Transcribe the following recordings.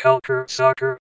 Culture Soccer.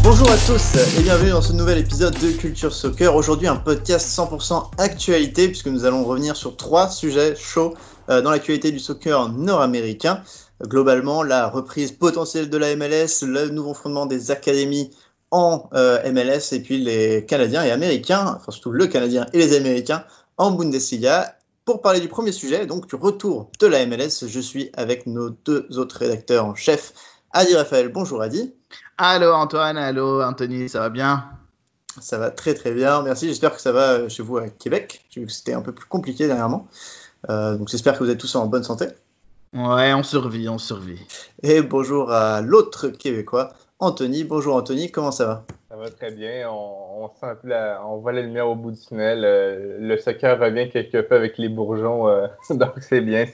Bonjour à tous et bienvenue dans ce nouvel épisode de Culture Soccer. Aujourd'hui un podcast 100% actualité puisque nous allons revenir sur 3 sujets chauds dans l'actualité du soccer nord-américain. Globalement, la reprise potentielle de la MLS, le nouveau fondement des académies en MLS et puis les Canadiens et Américains, enfin surtout le Canadien et les Américains en Bundesliga. Pour parler du premier sujet, donc du retour de la MLS, je suis avec nos 2 autres rédacteurs en chef. Adi Raphaël, bonjour Adi. Allô Antoine, allô Anthony, ça va bien? Ça va très très bien, merci. J'espère que ça va chez vous à Québec. J'ai vu que c'était un peu plus compliqué dernièrement. Donc j'espère que vous êtes tous en bonne santé. Ouais, on survit. Et bonjour à l'autre Québécois, Anthony. Bonjour Anthony, comment ça va? Ça va très bien. On sent un peu on voit la lumière au bout du tunnel. Le soccer revient quelque peu avec les bourgeons. Donc c'est bien.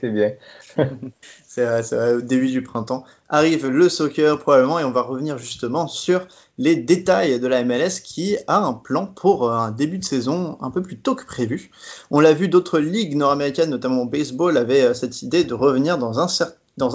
C'est vrai, au début du printemps arrive le soccer probablement et on va revenir justement sur les détails de la MLS qui a un plan pour un début de saison un peu plus tôt que prévu. On l'a vu, d'autres ligues nord-américaines, notamment au baseball, avaient cette idée de revenir dans un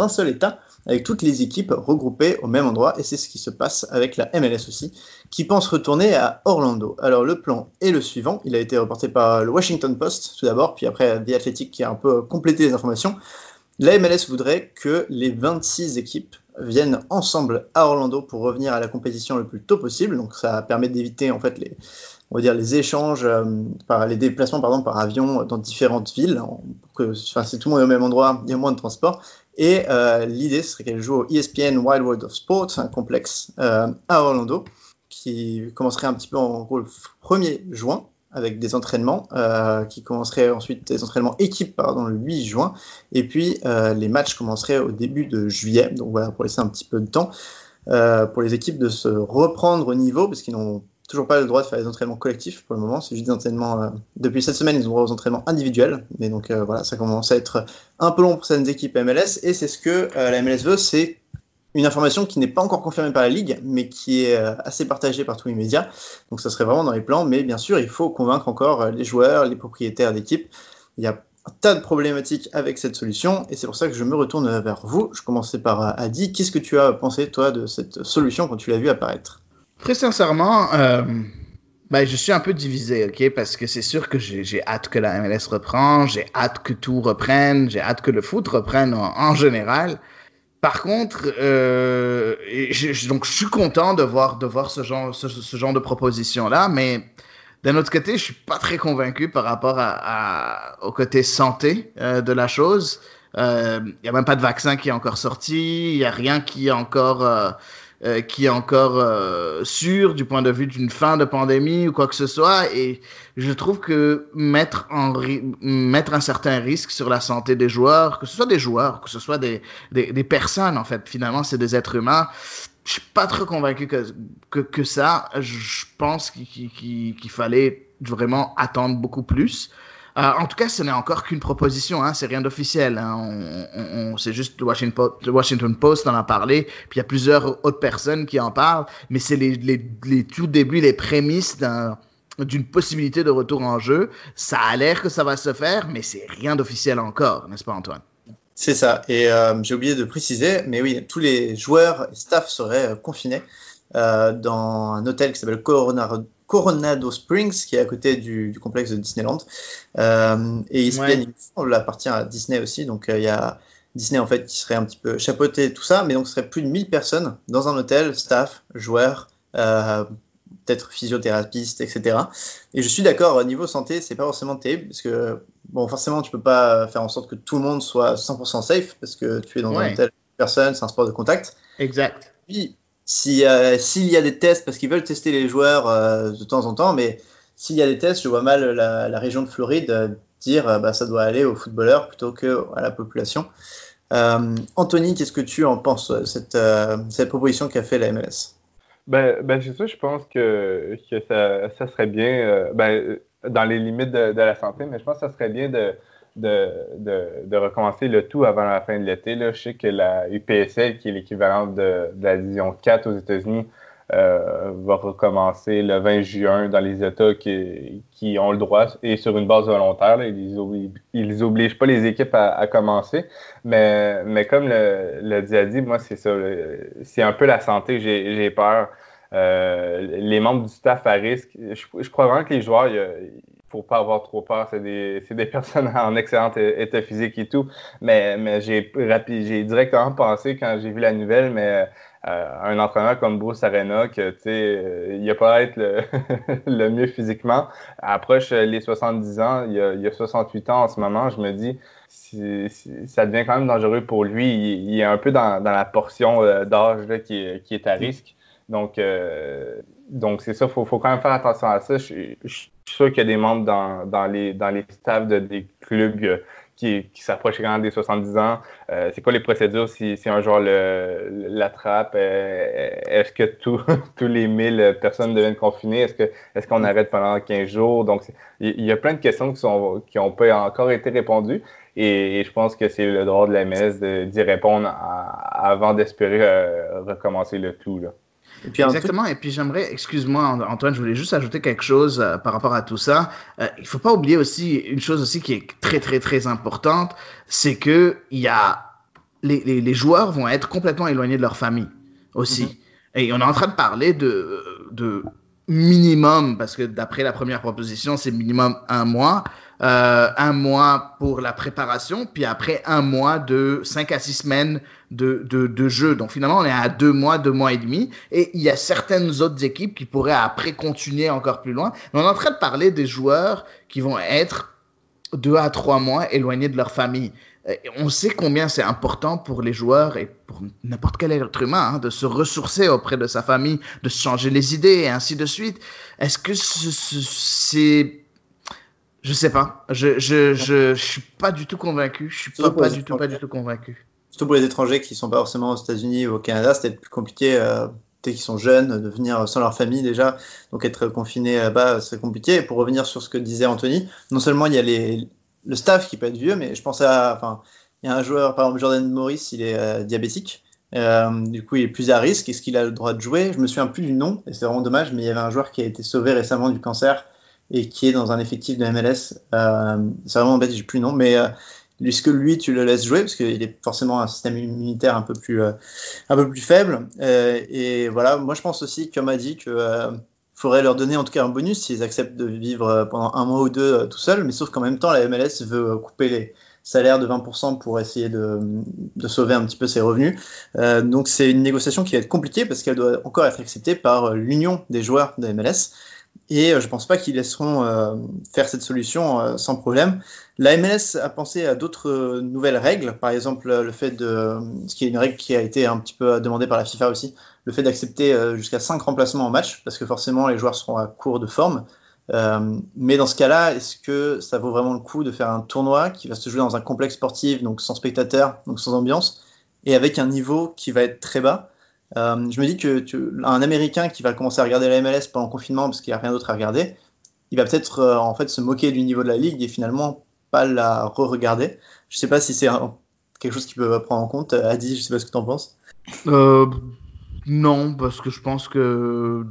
seul état avec toutes les équipes regroupées au même endroit et c'est ce qui se passe avec la MLS aussi qui pense retourner à Orlando. Alors le plan est le suivant, il a été reporté par le Washington Post tout d'abord, puis après The Athletic qui a un peu complété les informations. La MLS voudrait que les 26 équipes viennent ensemble à Orlando pour revenir à la compétition le plus tôt possible. Donc ça permet d'éviter en fait les échanges, les déplacements par avion dans différentes villes. Si tout le monde est au même endroit, il y a moins de transport. Et l'idée serait qu'elle joue au ESPN Wide World of Sport, un complexe à Orlando, qui commencerait un petit peu en gros le 1er juin. Avec des entraînements qui commenceraient ensuite des entraînements équipe le 8 juin et puis les matchs commenceraient au début de juillet, donc voilà, pour laisser un petit peu de temps pour les équipes de se reprendre au niveau parce qu'ils n'ont toujours pas le droit de faire des entraînements collectifs pour le moment, c'est juste des entraînements depuis cette semaine ils ont droit aux entraînements individuels, mais donc voilà, ça commence à être un peu long pour certaines équipes MLS et c'est ce que la MLS veut, c'est une information qui n'est pas encore confirmée par la Ligue, mais qui est assez partagée par tous les médias. Donc ça serait vraiment dans les plans, mais bien sûr, il faut convaincre encore les joueurs, les propriétaires d'équipes. Il y a un tas de problématiques avec cette solution, et c'est pour ça que je me retourne vers vous. Je commençais par Adi. Qu'est-ce que tu as pensé, toi, de cette solution quand tu l'as vue apparaître? Très sincèrement, je suis un peu divisé, ok, parce que c'est sûr que j'ai hâte que la MLS reprenne, j'ai hâte que tout reprenne, j'ai hâte que le foot reprenne en général. Par contre, donc je suis content de voir ce genre de proposition-là, mais d'un autre côté, je suis pas très convaincu par rapport au côté santé de la chose. Il y a même pas de vaccin qui est encore sorti, il y a rien qui est encore sûr du point de vue d'une fin de pandémie ou quoi que ce soit, et je trouve que mettre un certain risque sur la santé des joueurs, que ce soit des joueurs, que ce soit des personnes, en fait, finalement, c'est des êtres humains. Je suis pas trop convaincu que ça. Je pense qu'il fallait vraiment attendre beaucoup plus. En tout cas, ce n'est encore qu'une proposition, hein, c'est rien d'officiel. Hein. C'est juste le Washington Post en a parlé, puis il y a plusieurs autres personnes qui en parlent, mais c'est les tout débuts, les prémices d'une possibilité de retour en jeu. Ça a l'air que ça va se faire, mais c'est rien d'officiel encore, n'est-ce pas Antoine? C'est ça, et j'ai oublié de préciser, mais oui, tous les joueurs et staff seraient confinés dans un hôtel qui s'appelle Coronado Springs, qui est à côté du complexe de Disneyland. Et ESPN, il appartient à Disney aussi, donc il y a Disney en fait qui serait un petit peu chapeauté tout ça, mais donc ce serait plus de 1000 personnes dans un hôtel, staff, joueurs, peut-être physiothérapeutes, etc. Et je suis d'accord, niveau santé, c'est pas forcément terrible, parce que forcément tu peux pas faire en sorte que tout le monde soit 100% safe, parce que tu es dans un hôtel, personne, c'est un sport de contact. Exact. Puis, s'il y a des tests, parce qu'ils veulent tester les joueurs de temps en temps, mais s'il y a des tests, je vois mal la région de Floride dire ça doit aller aux footballeurs plutôt qu'à la population. Anthony, qu'est-ce que tu en penses, cette proposition qu'a fait la MLS? C'est sûr, je pense que ça serait bien, dans les limites de la santé, mais je pense que ça serait bien de recommencer le tout avant la fin de l'été. Là. Je sais que la UPSL, qui est l'équivalent de la division 4 aux États-Unis, va recommencer le 20 juin dans les États qui ont le droit et sur une base volontaire. Là, ils obligent pas les équipes à commencer. Mais comme le Diadi, moi, c'est ça. C'est un peu la santé, j'ai peur. Les membres du staff à risque, je crois vraiment que les joueurs, il faut pas avoir trop peur. C'est des personnes en excellent état physique et tout. Mais j'ai directement pensé quand j'ai vu la nouvelle, un entraîneur comme Bruce Arena, que tu sais, il a pas être le mieux physiquement, approche les 70 ans, il y a 68 ans en ce moment, je me dis, ça devient quand même dangereux pour lui. Il est un peu dans la portion d'âge là, qui est à risque. Donc c'est ça, faut quand même faire attention à ça. Je suis sûr qu'il y a des membres dans les staffs des clubs qui s'approchent quand même des 70 ans. C'est quoi les procédures si un joueur l'attrape? Est-ce que tous les 1000 personnes deviennent confinées? Est-ce qu'on arrête pendant 15 jours? Donc, il y a plein de questions qui ont pas encore été répondues. Et je pense que c'est le droit de la MLS d'y répondre avant d'espérer recommencer le tout, là. Et puis exactement, et puis j'aimerais, excuse-moi Antoine, je voulais juste ajouter quelque chose par rapport à tout ça. Il faut pas oublier aussi une chose aussi qui est très très très importante, c'est que il y a les joueurs vont être complètement éloignés de leur famille aussi. Mm-hmm. Et on est en train de parler de minimum, parce que d'après la première proposition, c'est minimum 1 mois. 1 mois pour la préparation, puis après 1 mois de 5 à 6 semaines de jeu. Donc finalement, on est à 2 mois et demi. Et il y a certaines autres équipes qui pourraient après continuer encore plus loin. Mais on est en train de parler des joueurs qui vont être 2 à 3 mois éloignés de leur famille. On sait combien c'est important pour les joueurs et pour n'importe quel être humain de se ressourcer auprès de sa famille, de se changer les idées et ainsi de suite. Est-ce que c'est... Je sais pas. Je suis pas du tout convaincu. Je suis pas du tout convaincu. Surtout pour les étrangers qui sont pas forcément aux États-Unis ou au Canada, c'est peut-être plus compliqué. Dès qu'ils sont jeunes, de venir sans leur famille déjà. Donc être confiné là-bas, c'est compliqué. Et pour revenir sur ce que disait Anthony, non seulement il y a le staff qui peut être vieux, mais je pense il y a un joueur, par exemple Jordan Morris, il est diabétique. Du coup, il est plus à risque. Est-ce qu'il a le droit de jouer? Je me souviens plus du nom, et c'est vraiment dommage, mais il y avait un joueur qui a été sauvé récemment du cancer et qui est dans un effectif de MLS. C'est vraiment bête, j'ai plus le nom, mais est-ce que lui, tu le laisses jouer parce qu'il est forcément un système immunitaire un peu plus faible. Et voilà, moi je pense aussi, comme a dit, que faudrait leur donner en tout cas un bonus s'ils acceptent de vivre pendant 1 mois ou 2 tout seuls, mais sauf qu'en même temps, la MLS veut couper les salaires de 20% pour essayer de sauver un petit peu ses revenus. Donc c'est une négociation qui va être compliquée parce qu'elle doit encore être acceptée par l'union des joueurs de la MLS. Et je pense pas qu'ils laisseront faire cette solution sans problème. La MLS a pensé à d'autres nouvelles règles, par exemple le fait ce qui est une règle qui a été un petit peu demandée par la FIFA aussi, le fait d'accepter jusqu'à 5 remplacements en match, parce que forcément les joueurs seront à court de forme. Mais dans ce cas-là, est-ce que ça vaut vraiment le coup de faire un tournoi qui va se jouer dans un complexe sportif, donc sans spectateurs, donc sans ambiance, et avec un niveau qui va être très bas? Je me dis que un Américain qui va commencer à regarder la MLS pendant le confinement parce qu'il n'y a rien d'autre à regarder, il va peut-être en fait se moquer du niveau de la ligue et finalement pas la re-regarder. Je sais pas si c'est quelque chose qu'il peut prendre en compte. Adi, je sais pas ce que tu en penses. Non, parce que je pense que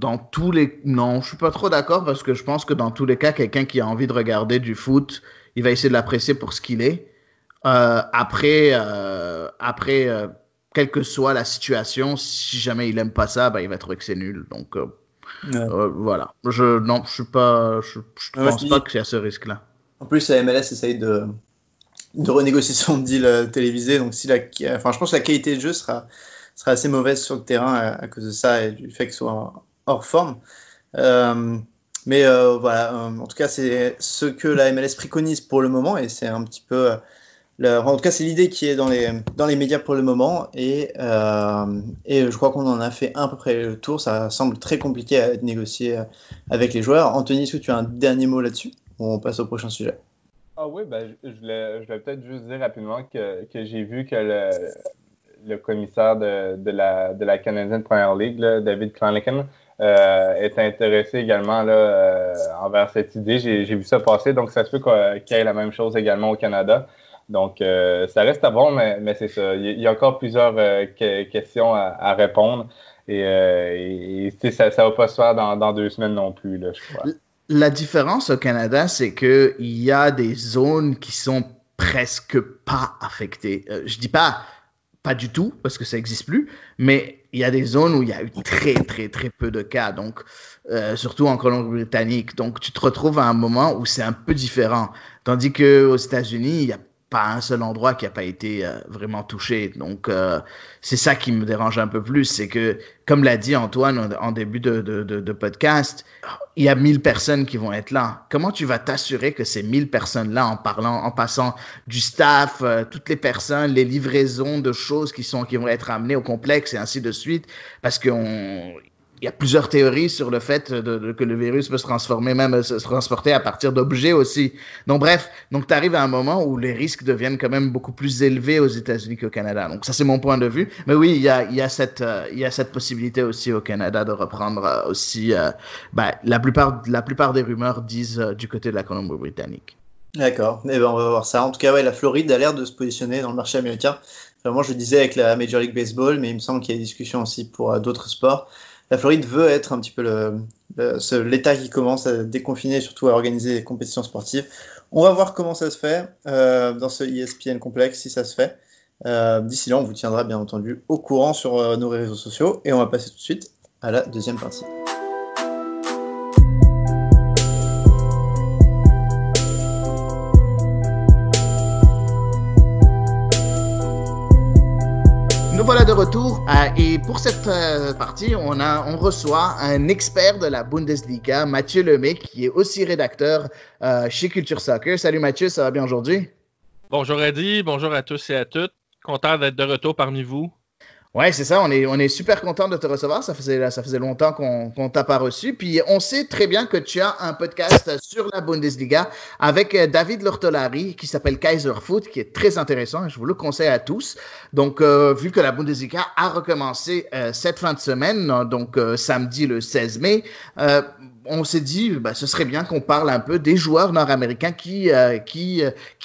non, je suis pas trop d'accord parce que je pense que dans tous les cas, quelqu'un qui a envie de regarder du foot, il va essayer de l'apprécier pour ce qu'il est. Après, quelle que soit la situation, si jamais il aime pas ça, il va trouver que c'est nul. Donc voilà. Je pense pas qu'il y a ce risque-là. En plus, la MLS essaye de renégocier son deal télévisé. Donc je pense que la qualité de jeu sera assez mauvaise sur le terrain à cause de ça et du fait que ce soit hors forme. Mais voilà. En tout cas, c'est ce que la MLS préconise pour le moment et c'est un petit peu en tout cas, c'est l'idée qui est dans les médias pour le moment et je crois qu'on en a fait à peu près le tour. Ça semble très compliqué à négocier avec les joueurs. Anthony, est-ce que tu as un dernier mot là-dessus? On passe au prochain sujet. Ah oui, je voulais peut-être juste dire rapidement que j'ai vu que le commissaire de la Canadian Premier League, là, David Clonican, est intéressé également envers cette idée. J'ai vu ça passer, donc ça se peut qu'il y ait la même chose également au Canada. Donc, ça reste à voir, mais c'est ça. Il y a encore plusieurs questions à répondre. Et ça va pas se faire dans 2 semaines non plus, là, je crois. La différence au Canada, c'est qu'il y a des zones qui sont presque pas affectées. Je dis pas du tout, parce que ça n'existe plus, mais il y a des zones où il y a eu très, très, très peu de cas, donc surtout en Colombie-Britannique. Donc, tu te retrouves à un moment où c'est un peu différent. Tandis qu'aux États-Unis, il n'y a pas un seul endroit qui n'a pas été vraiment touché. Donc, c'est ça qui me dérange un peu plus. C'est que, comme l'a dit Antoine en début de podcast, il y a 1000 personnes qui vont être là. Comment tu vas t'assurer que ces 1000 personnes-là, en passant du staff, toutes les personnes, les livraisons de choses qui vont être amenées au complexe et ainsi de suite, parce il y a plusieurs théories sur le fait que le virus peut se transformer, même se transporter à partir d'objets aussi. Donc bref, tu arrives à un moment où les risques deviennent quand même beaucoup plus élevés aux États-Unis qu'au Canada. Donc ça, c'est mon point de vue. Mais oui, il y a cette possibilité aussi au Canada de reprendre aussi. La plupart des rumeurs disent du côté de la Colombie-Britannique. D'accord. Eh ben, on va voir ça. En tout cas, ouais, la Floride a l'air de se positionner dans le marché américain. Enfin, moi, je disais avec la Major League Baseball, mais il me semble qu'il y a des discussions aussi pour d'autres sports. La Floride veut être un petit peu l'État qui commence à déconfiner, surtout à organiser des compétitions sportives. On va voir comment ça se fait dans ce ESPN complexe, si ça se fait. D'ici là, on vous tiendra bien entendu au courant sur nos réseaux sociaux. Et on va passer tout de suite à la deuxième partie. Nous voilà de retour et pour cette partie, on reçoit un expert de la Bundesliga, Mathieu Lemay, qui est aussi rédacteur chez Culture Soccer. Salut Mathieu, ça va bien aujourd'hui? Bonjour Eddie, bonjour à tous et à toutes. Content d'être de retour parmi vous. Ouais, c'est ça, on est super content de te recevoir. Ça faisait longtemps qu'on t'a pas reçu. Puis on sait très bien que tu as un podcast sur la Bundesliga avec David Lortolari qui s'appelle Kaiser Foot, qui est très intéressant. Je vous le conseille à tous. Donc, vu que la Bundesliga a recommencé cette fin de semaine, donc samedi le 16 mai, on s'est dit, ce serait bien qu'on parle un peu des joueurs nord-américains qui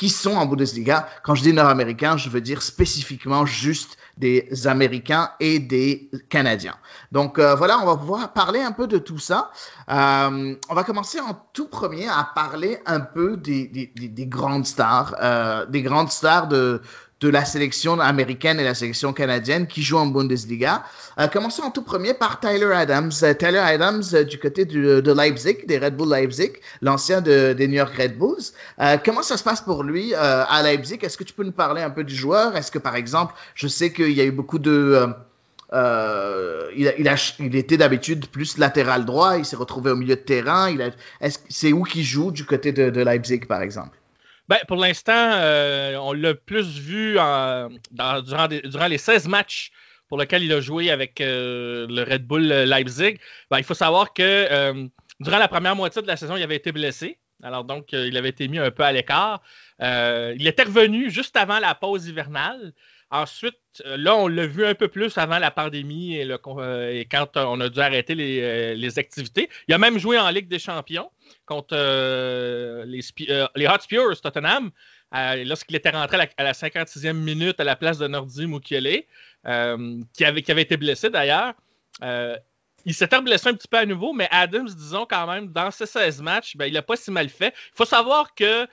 sont en Bundesliga. Quand je dis nord-américains, je veux dire spécifiquement juste des Américains et des Canadiens. Donc voilà, on va pouvoir parler un peu de tout ça. On va commencer en tout premier à parler un peu des grandes stars, de la sélection américaine et la sélection canadienne qui jouent en Bundesliga. Commençons en tout premier par Tyler Adams. Tyler Adams du côté de Leipzig, des Red Bull Leipzig, l'ancien des New York Red Bulls. Comment ça se passe pour lui à Leipzig? Est-ce que tu peux nous parler un peu du joueur? Est-ce que, par exemple, je sais qu'il y a eu beaucoup de... il était d'habitude plus latéral droit, il s'est retrouvé au milieu de terrain. C'est où qu'il joue du côté de Leipzig, par exemple? Pour l'instant, on l'a plus vu durant les 16 matchs pour lesquels il a joué avec le Red Bull Leipzig. Il faut savoir que durant la première moitié de la saison, il avait été blessé. Alors donc, il avait été mis un peu à l'écart. Il était revenu juste avant la pause hivernale. Ensuite, là, on l'a vu un peu plus avant la pandémie et quand on a dû arrêter les activités. Il a même joué en Ligue des Champions contre les Hotspurs Tottenham lorsqu'il était rentré à la 56e minute à la place de Nordi Mukiele, qui avait été blessé d'ailleurs. Il s'était blessé un petit peu à nouveau, mais Adams, disons quand même, dans ces 16 matchs, il n'a pas si mal fait. Il faut savoir que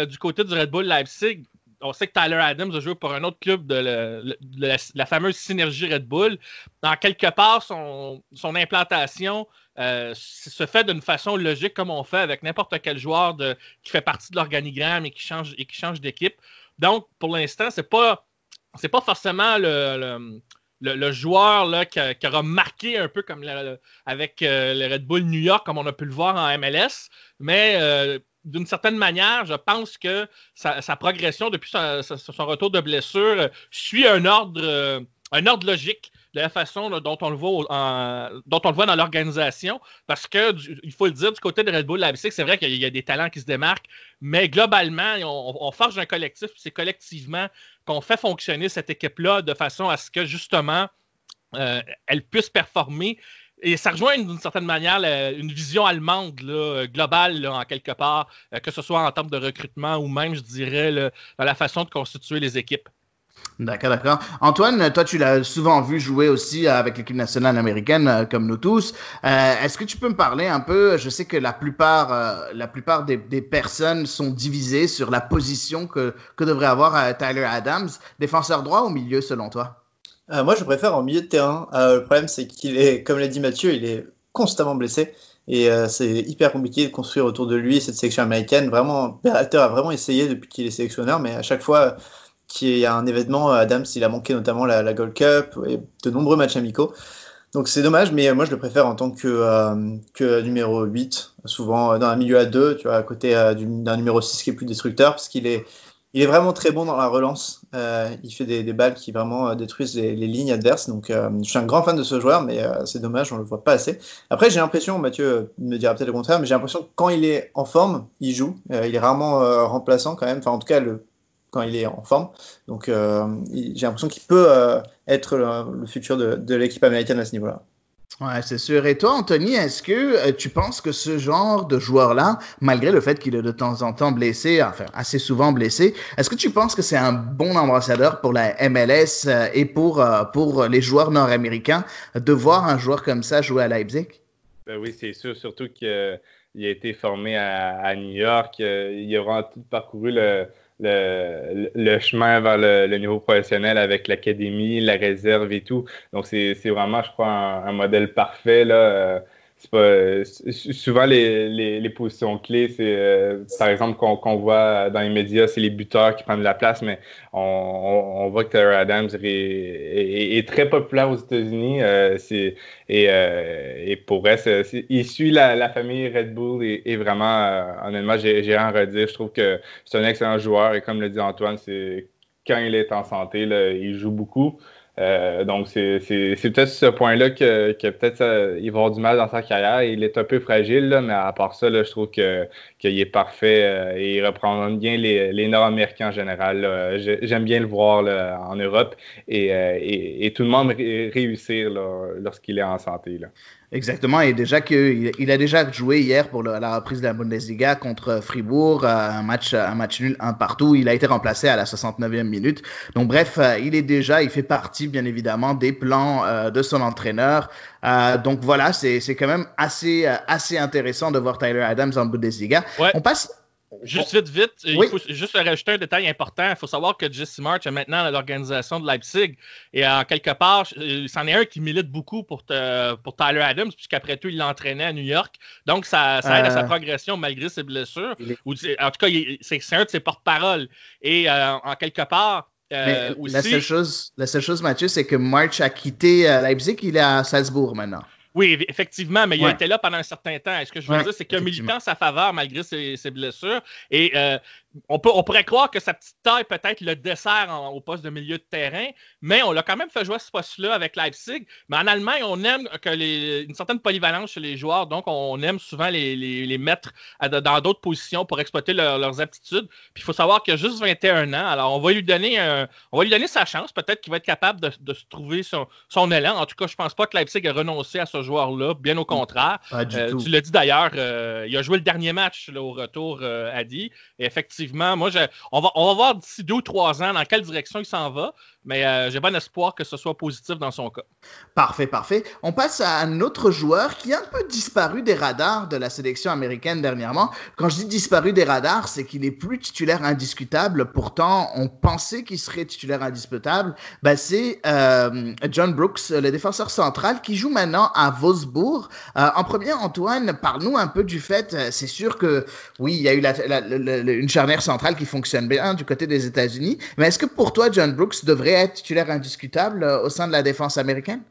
du côté du Red Bull Leipzig, on sait que Tyler Adams a joué pour un autre club de la fameuse synergie Red Bull. En quelque part, son implantation se fait d'une façon logique comme on fait avec n'importe quel joueur qui fait partie de l'organigramme et qui change d'équipe. Donc, pour l'instant, c'est pas forcément le joueur là, qui aura marqué un peu comme avec le Red Bull New York, comme on a pu le voir en MLS, mais d'une certaine manière, je pense que sa progression depuis son retour de blessure suit un ordre logique de la façon là, dont on le voit dans l'organisation, parce que il faut le dire, du côté de Red Bull Leipzig, c'est vrai qu'il y a des talents qui se démarquent, mais globalement, on forge un collectif, c'est collectivement qu'on fait fonctionner cette équipe-là de façon à ce que justement elle puisse performer. Et ça rejoint d'une certaine manière une vision allemande là, globale là, en quelque part, que ce soit en termes de recrutement ou même, je dirais, dans la façon de constituer les équipes. D'accord. Antoine, toi, tu l'as souvent vu jouer aussi avec l'équipe nationale américaine, comme nous tous. Est-ce que tu peux me parler un peu? Je sais que la plupart des personnes sont divisées sur la position que devrait avoir Tyler Adams. Défenseur droit ou milieu, selon toi? Moi, je préfère en milieu de terrain. Le problème, c'est qu'il est, comme l'a dit Mathieu, il est constamment blessé. Et c'est hyper compliqué de construire autour de lui cette sélection américaine. Vraiment, Berhalter a vraiment essayé depuis qu'il est sélectionneur, mais à chaque fois qu'il y a un événement, Adams, il a manqué notamment la Gold Cup et de nombreux matchs amicaux. Donc c'est dommage, mais moi je le préfère en tant que numéro 8, souvent dans un milieu à 2, tu vois, à côté d'un numéro 6 qui est plus destructeur, parce qu'il est vraiment très bon dans la relance. Il fait des balles qui vraiment détruisent les lignes adverses. Donc je suis un grand fan de ce joueur, mais c'est dommage, on le voit pas assez. Après j'ai l'impression, Mathieu me dira peut-être le contraire, mais j'ai l'impression que quand il est en forme, il joue. Il est rarement remplaçant quand même, enfin en tout cas quand il est en forme. Donc j'ai l'impression qu'il peut être le futur de l'équipe américaine à ce niveau-là. Ouais, c'est sûr. Et toi, Anthony, est-ce que tu penses que ce genre de joueur-là, malgré le fait qu'il est de temps en temps blessé, enfin assez souvent blessé, est-ce que tu penses que c'est un bon ambassadeur pour la MLS et pour les joueurs nord-américains de voir un joueur comme ça jouer à Leipzig? Ben oui, c'est sûr, surtout qu'il a été formé à New York. Il a vraiment tout parcouru le chemin vers le niveau professionnel avec l'académie, la réserve et tout. Donc, c'est vraiment, je crois, un modèle parfait, là. C'est pas, souvent, les positions clés, c'est, par exemple, qu'on voit dans les médias, c'est les buteurs qui prennent de la place, mais on voit que Tyler Adams est très populaire aux États-Unis. Et pour vrai, il suit la famille Red Bull et vraiment, honnêtement, j'ai rien à redire. Je trouve que c'est un excellent joueur et comme le dit Antoine, c'est quand il est en santé, là, il joue beaucoup. Donc, c'est peut-être ce point-là que peut-être il va avoir du mal dans sa carrière. Il est un peu fragile, là, mais à part ça, là, je trouve qu'il est parfait et il représente bien les Nord-Américains en général, là. J'aime bien le voir là, en Europe et tout le monde réussir là, lorsqu'il est en santé, là. Exactement, et déjà qu'il a déjà joué hier pour la reprise de la Bundesliga contre Fribourg, un match nul, un partout. Il a été remplacé à la 69e minute. Donc bref, il fait partie bien évidemment des plans de son entraîneur. Donc voilà, c'est quand même assez intéressant de voir Tyler Adams en Bundesliga. Ouais. On passe. Juste vite, Oui. Il faut juste rajouter un détail important. Il faut savoir que Jesse March est maintenant à l'organisation de Leipzig. Et en quelque part, c'en est un qui milite beaucoup pour Tyler Adams, puisqu'après tout, il l'entraînait à New York. Donc, ça aide à sa progression malgré ses blessures. En tout cas, c'est un de ses porte-paroles. Et en quelque part, Mais aussi... la seule chose, Mathieu, c'est que March a quitté Leipzig, il est à Salzbourg maintenant. Oui, effectivement, mais il a été là pendant un certain temps. Et ce que je veux dire, c'est qu'il a milité en sa faveur malgré ses blessures. Et on pourrait croire que sa petite taille peut-être le dessert au poste de milieu de terrain, mais on l'a quand même fait jouer à ce poste-là avec Leipzig. Mais en Allemagne, on aime une certaine polyvalence chez les joueurs, donc on aime souvent les mettre dans d'autres positions pour exploiter leurs aptitudes. Puis il faut savoir qu'il a juste 21 ans, alors on va lui donner sa chance. Peut-être qu'il va être capable de se trouver son élan. En tout cas, je pense pas que Leipzig a renoncé à ce joueur-là, bien au contraire. Pas du tout. Tu l'as dit d'ailleurs, il a joué le dernier match là, au retour, Adi. Et effectivement, moi, on va voir d'ici 2 ou 3 ans dans quelle direction il s'en va, mais j'ai bon espoir que ce soit positif dans son cas. Parfait. On passe à un autre joueur qui a un peu disparu des radars de la sélection américaine dernièrement. Quand je dis disparu des radars, c'est qu'il n'est plus titulaire indiscutable. Pourtant, on pensait qu'il serait titulaire indiscutable. C'est John Brooks, le défenseur central, qui joue maintenant à Wolfsburg. En premier, Antoine, parle-nous un peu du fait, c'est sûr que oui, il y a eu une charnière centrale qui fonctionne bien du côté des États-Unis, mais est-ce que pour toi, John Brooks devrait être titulaire indiscutable au sein de la défense américaine?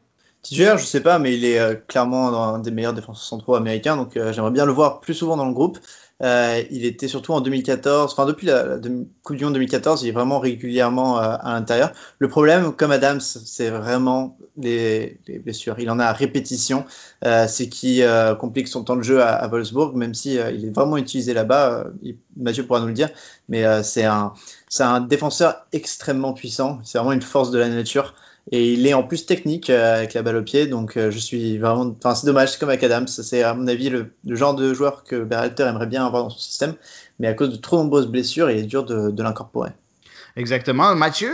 Titulaire, je sais pas, mais il est clairement un des meilleurs défenseurs centraux américains, donc j'aimerais bien le voir plus souvent dans le groupe. Il était surtout en 2014, enfin depuis la Coupe du Monde 2014, il est vraiment régulièrement à l'intérieur. Le problème, comme Adams, c'est vraiment les blessures. Il en a à répétition, c'est qui complique son temps de jeu à Wolfsburg, même si il est vraiment utilisé là-bas. Mathieu pourra nous le dire, mais c'est un défenseur extrêmement puissant. C'est vraiment une force de la nature. Et il est en plus technique avec la balle au pied, donc je suis vraiment... Enfin, c'est dommage, c'est comme avec Adams, c'est à mon avis le genre de joueur que Berhalter aimerait bien avoir dans son système, mais à cause de trop nombreuses blessures, il est dur de l'incorporer. Exactement. Mathieu,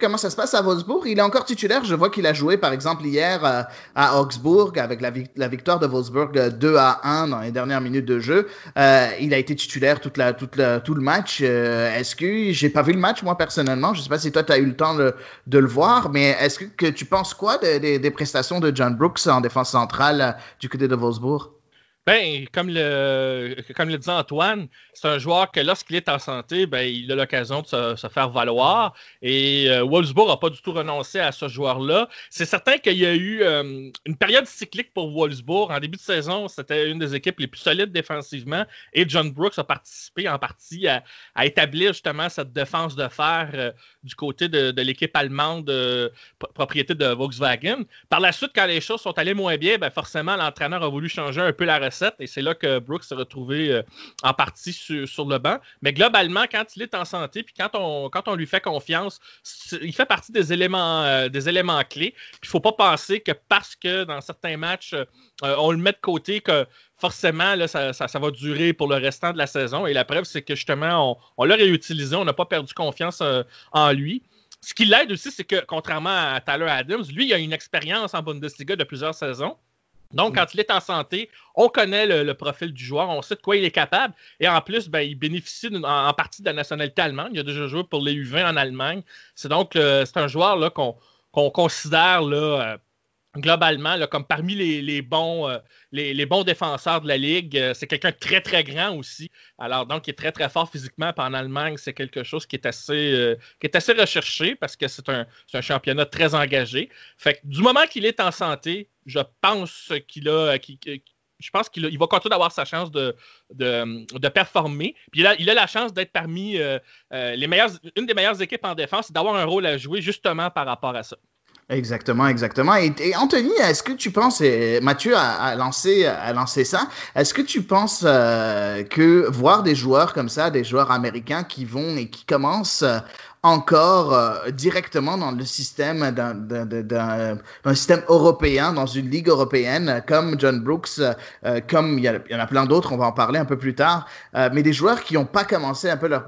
comment ça se passe à Wolfsburg? Il est encore titulaire. Je vois qu'il a joué, par exemple, hier à Augsbourg avec la victoire de Wolfsburg 2-1 dans les dernières minutes de jeu. Il a été titulaire tout le match. Est-ce que j'ai pas vu le match, moi, personnellement? Je sais pas si toi, tu as eu le temps de le voir, mais est-ce que tu penses quoi des prestations de John Brooks en défense centrale du côté de Wolfsburg? Ben, comme le disait Antoine, c'est un joueur que lorsqu'il est en santé, ben, il a l'occasion de se faire valoir. Et Wolfsburg n'a pas du tout renoncé à ce joueur-là. C'est certain qu'il y a eu une période cyclique pour Wolfsburg. En début de saison, c'était une des équipes les plus solides défensivement. Et John Brooks a participé en partie à établir justement cette défense de fer du côté de l'équipe allemande propriété de Volkswagen. Par la suite, quand les choses sont allées moins bien, ben, forcément, l'entraîneur a voulu changer un peu la recette et c'est là que Brooks s'est retrouvé en partie sur le banc. Mais globalement, quand il est en santé puis quand on lui fait confiance, il fait partie des éléments clés. Puis il ne faut pas penser que parce que dans certains matchs, on le met de côté que forcément, là, ça va durer pour le restant de la saison. Et la preuve, c'est que justement, on l'a réutilisé, on n'a pas perdu confiance en lui. Ce qui l'aide aussi, c'est que contrairement à Tyler Adams, lui, il a une expérience en Bundesliga de plusieurs saisons. Donc, quand il est en santé, on connaît le profil du joueur, on sait de quoi il est capable. Et en plus, ben, il bénéficie en partie de la nationalité allemande. Il a déjà joué pour les U20 en Allemagne. C'est donc c'est un joueur là, qu'on considère là, globalement là, comme parmi les bons défenseurs de la Ligue. C'est quelqu'un de très, très grand aussi. Alors, donc, il est très, très fort physiquement. Puis en Allemagne, c'est quelque chose qui est assez recherché parce que c'est un championnat très engagé. Fait que du moment qu'il est en santé, je pense qu'il va continuer d'avoir sa chance de performer. Puis il a la chance d'être parmi une des meilleures équipes en défense et d'avoir un rôle à jouer justement par rapport à ça. Exactement. Et Anthony, est-ce que tu penses, et Mathieu a lancé ça, est-ce que tu penses que voir des joueurs comme ça, des joueurs américains qui vont et qui commencent encore directement dans le système d'un système européen, dans une ligue européenne, comme John Brooks, comme il y en a plein d'autres, on va en parler un peu plus tard, mais des joueurs qui n'ont pas commencé un peu leur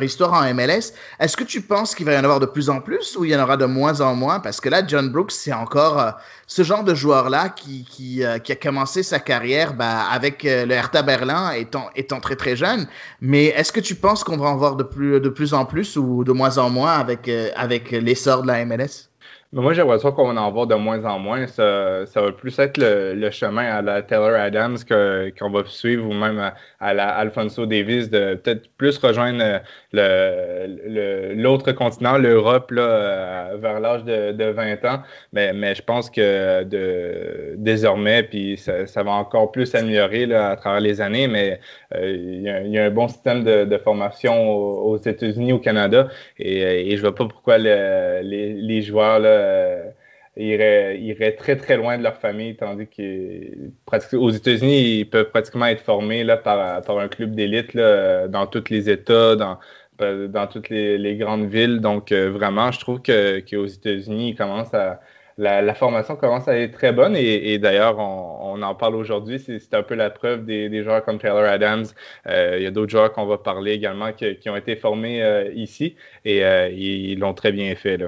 histoire en MLS, est-ce que tu penses qu'il va y en avoir de plus en plus ou il y en aura de moins en moins? Parce que là, John Brooks, c'est encore ce genre de joueur-là qui a commencé sa carrière avec le Hertha Berlin étant très très jeune, mais est-ce que tu penses qu'on va en voir de plus en plus ou de moins en moins avec l'essor de la MLS? Mais moi, j'ai l'impression qu'on va en voir de moins en moins. Ça va plus être le chemin à la Taylor Adams qu'on va suivre, ou même à la Alphonso Davies, de peut-être plus rejoindre l'autre continent, l'Europe, là, vers l'âge de 20 ans. Mais je pense que désormais, puis ça va encore plus s'améliorer là, à travers les années, mais il y a un bon système de formation aux États-Unis, au Canada, et je ne vois pas pourquoi les joueurs là, iraient très très loin de leur famille, tandis qu'aux États-Unis, ils peuvent pratiquement être formés là, par un club d'élite là, dans tous les États, dans toutes les grandes villes. Donc vraiment, je trouve qu'aux États-Unis, la formation commence à être très bonne, et d'ailleurs, on en parle aujourd'hui. C'est un peu la preuve des joueurs comme Taylor Adams. Il y a d'autres joueurs qu'on va parler également qui ont été formés ici, et ils l'ont très bien fait là.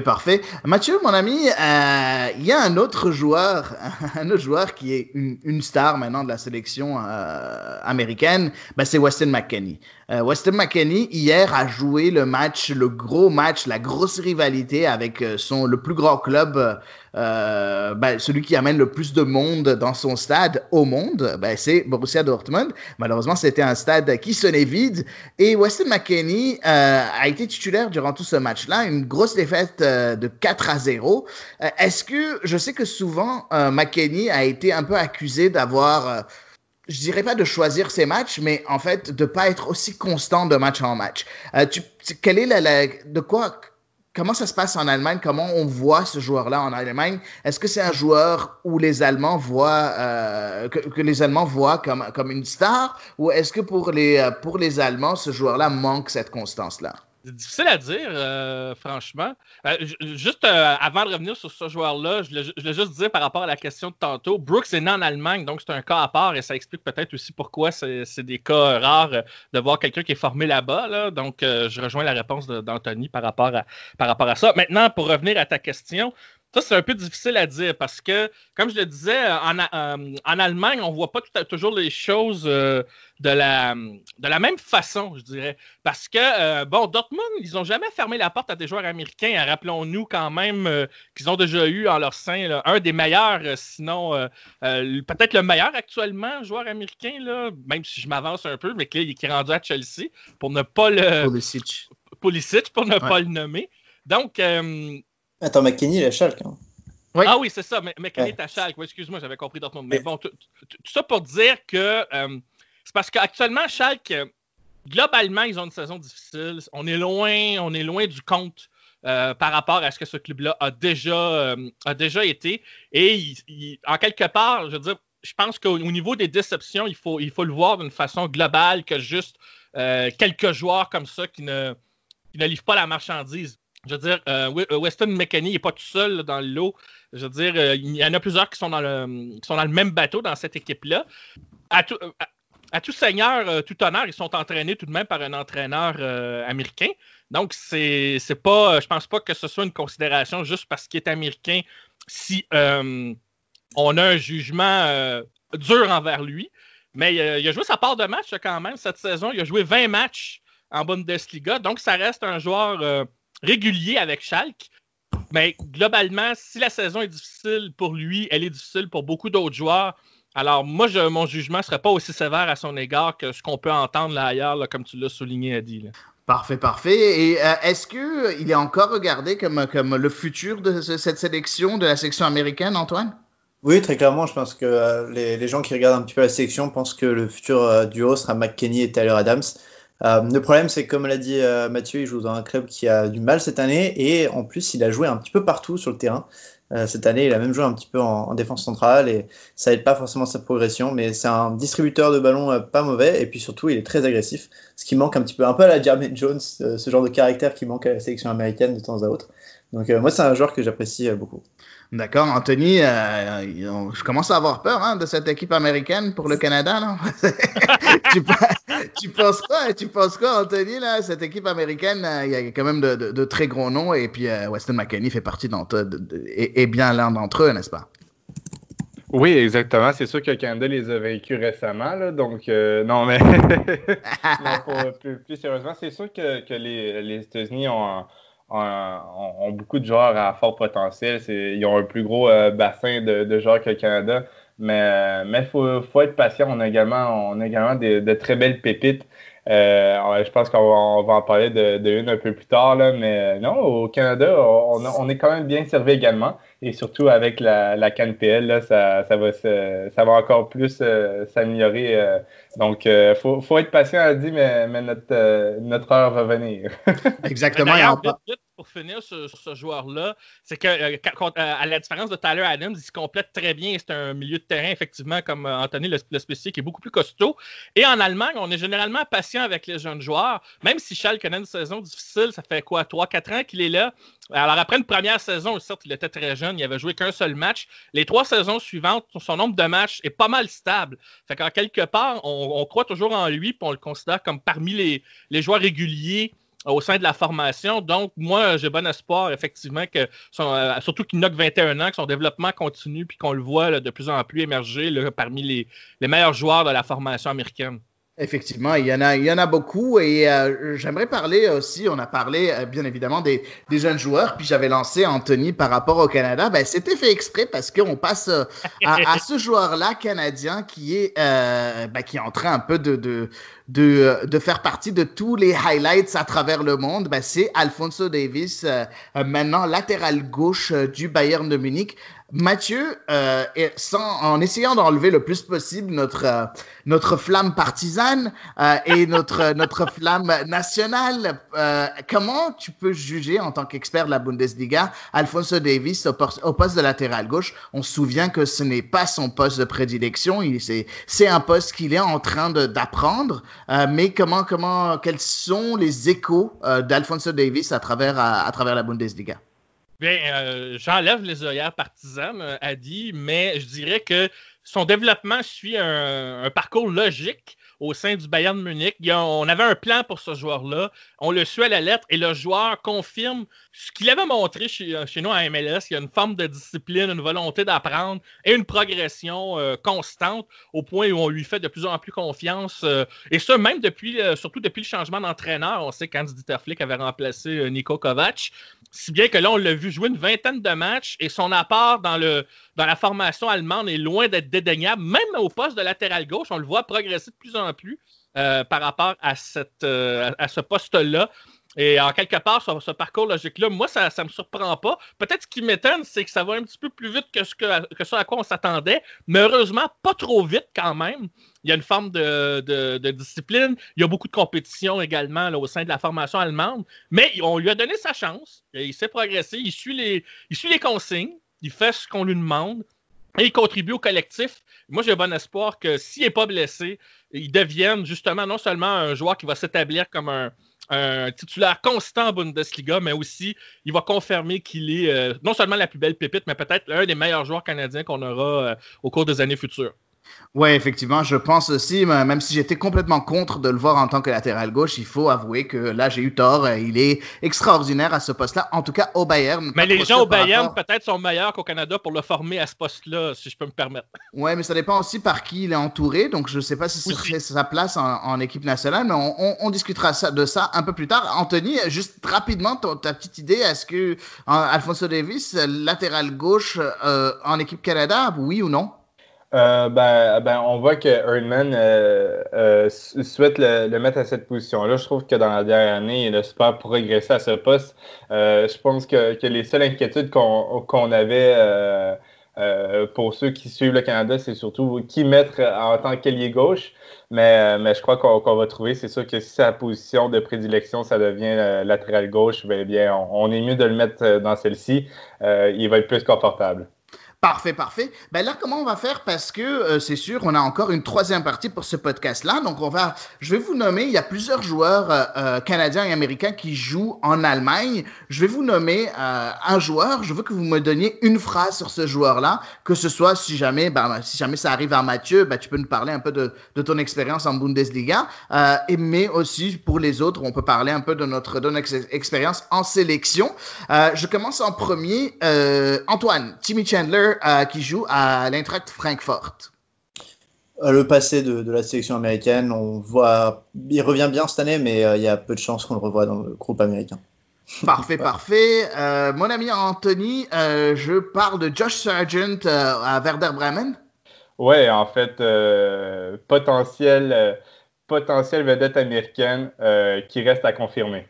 Parfait. Mathieu, mon ami, il y a un autre joueur qui est une star maintenant de la sélection américaine, c'est Weston McKennie. Weston McKennie, hier, a joué le gros match, la grosse rivalité avec le plus grand club, celui qui amène le plus de monde dans son stade au monde, c'est Borussia Dortmund. Malheureusement, c'était un stade qui sonnait vide, et Weston McKennie a été titulaire durant tout ce match-là, une grosse défaite de 4-0. Est-ce que, je sais que souvent, McKennie a été un peu accusé d'avoir... je dirais pas de choisir ses matchs, mais en fait de pas être aussi constant de match en match. Comment ça se passe en Allemagne? Comment on voit ce joueur-là en Allemagne? Est-ce que c'est un joueur où les Allemands voient que les Allemands voient comme une star, ou est-ce que pour les Allemands ce joueur-là manque cette constance-là? C'est difficile à dire, franchement. Juste avant de revenir sur ce joueur-là, je voulais juste dire par rapport à la question de tantôt, Brooks est né en Allemagne, donc c'est un cas à part et ça explique peut-être aussi pourquoi c'est des cas rares de voir quelqu'un qui est formé là-bas. Là. Donc, je rejoins la réponse d'Anthony par rapport à ça. Maintenant, pour revenir à ta question, ça, c'est un peu difficile à dire parce que, comme je le disais, en Allemagne, on ne voit pas toujours les choses de la même façon, je dirais. Parce que, Dortmund, ils n'ont jamais fermé la porte à des joueurs américains. Rappelons-nous quand même qu'ils ont déjà eu en leur sein là, un des meilleurs, sinon peut-être le meilleur actuellement, joueur américain, là, même si je m'avance un peu, mais qui est rendu à Chelsea, pour ne pas le... Pulisic, pour ne pas le nommer. Donc... Attends, McKennie, il est à Schalke. Hein. Oui. Ah oui, c'est ça. McKennie est à Schalke. Oui, excuse-moi, j'avais compris Dortmund. Mais bon, tout ça pour dire que c'est parce qu'actuellement, Schalke, globalement, ils ont une saison difficile. On est loin du compte par rapport à ce que ce club-là a déjà été. Et en quelque part, je veux dire, je pense qu'au niveau des déceptions, il faut le voir d'une façon globale que juste quelques joueurs comme ça qui ne livrent pas la marchandise. Je veux dire, Weston McKennie n'est pas tout seul là, dans le lot. Je veux dire, il y en a plusieurs qui sont dans le même bateau dans cette équipe-là. À tout seigneur, tout honneur, ils sont entraînés tout de même par un entraîneur américain. Donc, je pense pas que ce soit une considération juste parce qu'il est américain si on a un jugement dur envers lui. Mais il a joué sa part de match quand même cette saison. Il a joué 20 matchs en Bundesliga. Donc, ça reste un joueur... régulier avec Schalke, mais globalement, si la saison est difficile pour lui, elle est difficile pour beaucoup d'autres joueurs. Alors, moi, mon jugement ne serait pas aussi sévère à son égard que ce qu'on peut entendre là ailleurs, là, comme tu l'as souligné, Adi. Là. Parfait. Et est-ce qu'il est encore regardé comme le futur de cette sélection, de la sélection américaine, Antoine? Oui, très clairement, je pense que les gens qui regardent un petit peu la sélection pensent que le futur duo sera McKennie et Tyler Adams. Le problème, c'est que comme l'a dit Mathieu, il joue dans un club qui a du mal cette année et en plus, il a joué un petit peu partout sur le terrain. Cette année, il a même joué un petit peu en défense centrale et ça aide pas forcément sa progression, mais c'est un distributeur de ballon pas mauvais et puis surtout, il est très agressif, ce qui manque un peu à la Jermaine Jones, ce genre de caractère qui manque à la sélection américaine de temps à autre. Donc moi, c'est un joueur que j'apprécie beaucoup. D'accord, Anthony, je commence à avoir peur de cette équipe américaine pour le Canada, non? Tu penses quoi, Anthony, là? Cette équipe américaine, il y a quand même de très gros noms, et puis Weston McKennie fait partie et bien l'un d'entre eux, n'est-ce pas? Oui, exactement. C'est sûr que le Canada les a vaincus récemment, là, donc non, mais non, plus sérieusement, c'est sûr que les États-Unis ont beaucoup de joueurs à fort potentiel. Ils ont un plus gros bassin de joueurs que le Canada. Mais faut être patient. On a également de très belles pépites. Je pense qu'on va en parler de une un peu plus tard. Là, mais non, au Canada, on est quand même bien servi également. Et surtout avec la CanPL, là, ça va encore plus s'améliorer. Donc, faut être patient, à dire, mais notre heure va venir. Exactement. Vite, pour finir sur ce joueur-là, c'est que à la différence de Tyler Adams, il se complète très bien. C'est un milieu de terrain, effectivement, comme Anthony le spécifique, qui est beaucoup plus costaud. Et en Allemagne, on est généralement patient avec les jeunes joueurs. Même si Schalke connaît une saison difficile, ça fait 3-4 ans qu'il est là. Alors, après une première saison, certes, il était très jeune, il avait joué qu'un seul match. Les 3 saisons suivantes, son nombre de matchs est pas mal stable. Fait qu'en quelque part, on croit toujours en lui, puis on le considère comme parmi les joueurs réguliers au sein de la formation. Donc, moi, j'ai bon espoir, effectivement, surtout qu'il n'a que 21 ans, que son développement continue, puis qu'on le voit là, de plus en plus émerger là, parmi les meilleurs joueurs de la formation américaine. Effectivement, il y en a beaucoup et j'aimerais parler aussi, on a parlé bien évidemment des jeunes joueurs, puis j'avais lancé Anthony par rapport au Canada, c'était fait exprès parce qu'on passe à ce joueur-là canadien qui est en train un peu de faire partie de tous les highlights à travers le monde. C'est Alphonso Davies, maintenant latéral gauche du Bayern de Munich. Mathieu, en essayant d'enlever le plus possible notre flamme partisane et notre flamme nationale, comment tu peux juger en tant qu'expert de la Bundesliga Alphonso Davies au poste de latéral gauche? On se souvient que ce n'est pas son poste de prédilection, c'est un poste qu'il est en train d'apprendre, mais quels sont les échos d'Alphonso Davies à travers la Bundesliga? Bien, j'enlève les œillères partisanes, Adi, mais je dirais que son développement suit un parcours logique au sein du Bayern de Munich. On avait un plan pour ce joueur-là. On le suit à la lettre et le joueur confirme ce qu'il avait montré chez nous à MLS. Il y a une forme de discipline, une volonté d'apprendre et une progression constante au point où on lui fait de plus en plus confiance. Et ça, même surtout depuis le changement d'entraîneur. On sait qu'Hans Dieter Flick avait remplacé Niko Kovac. Si bien que là, on l'a vu jouer une vingtaine de matchs et son apport dans la formation allemande est loin d'être dédaignable. Même au poste de latéral gauche, on le voit progresser de plus en plus par rapport à ce poste-là. Et en quelque part, ce parcours logique-là, moi, ça ne me surprend pas. Peut-être ce qui m'étonne, c'est que ça va un petit peu plus vite que ce à quoi on s'attendait. Mais heureusement, pas trop vite quand même. Il y a une forme de discipline. Il y a beaucoup de compétition également là, au sein de la formation allemande. Mais on lui a donné sa chance. Il s'est progressé. Il suit les consignes. Il fait ce qu'on lui demande. Et il contribue au collectif. Moi, j'ai bon espoir que s'il n'est pas blessé, il devienne justement non seulement un joueur qui va s'établir comme un titulaire constant en Bundesliga, mais aussi, il va confirmer qu'il est non seulement la plus belle pépite, mais peut-être l'un des meilleurs joueurs canadiens qu'on aura au cours des années futures. Oui, effectivement, je pense aussi, même si j'étais complètement contre de le voir en tant que latéral gauche, il faut avouer que là, j'ai eu tort. Il est extraordinaire à ce poste-là, en tout cas au Bayern. Mais les gens au Bayern, peut-être, sont meilleurs qu'au Canada pour le former à ce poste-là, si je peux me permettre. Oui, mais ça dépend aussi par qui il est entouré. Donc, je ne sais pas si ce serait sa place en équipe nationale, mais on discutera de ça un peu plus tard. Anthony, juste rapidement, ta petite idée, est-ce que Alphonso Davies, latéral gauche en équipe Canada, oui ou non? On voit que Erdmann souhaite le mettre à cette position-là. Je trouve que dans la dernière année, il a super progressé à ce poste. Je pense que les seules inquiétudes qu'on avait pour ceux qui suivent le Canada, c'est surtout qui mettre en tant qu'ailier gauche. Mais je crois qu'on va trouver, c'est sûr que si sa position de prédilection, ça devient latéral gauche, bien, on est mieux de le mettre dans celle-ci. Il va être plus confortable. Parfait. Ben là, comment on va faire? Parce que c'est sûr, on a encore une troisième partie pour ce podcast-là. Donc, je vais vous nommer, il y a plusieurs joueurs canadiens et américains qui jouent en Allemagne. Je vais vous nommer un joueur. Je veux que vous me donniez une phrase sur ce joueur-là, que ce soit si jamais ça arrive à Mathieu, tu peux nous parler un peu de ton expérience en Bundesliga. Mais aussi pour les autres, on peut parler un peu de notre expérience en sélection. Je commence en premier. Antoine, Timmy Chandler, qui joue à l'Eintracht Francfort. Le passé de la sélection américaine, on voit, il revient bien cette année, mais il y a peu de chances qu'on le revoie dans le groupe américain. Parfait. Mon ami Anthony, je parle de Josh Sargent à Werder Bremen. Oui, en fait, potentielle vedette américaine qui reste à confirmer.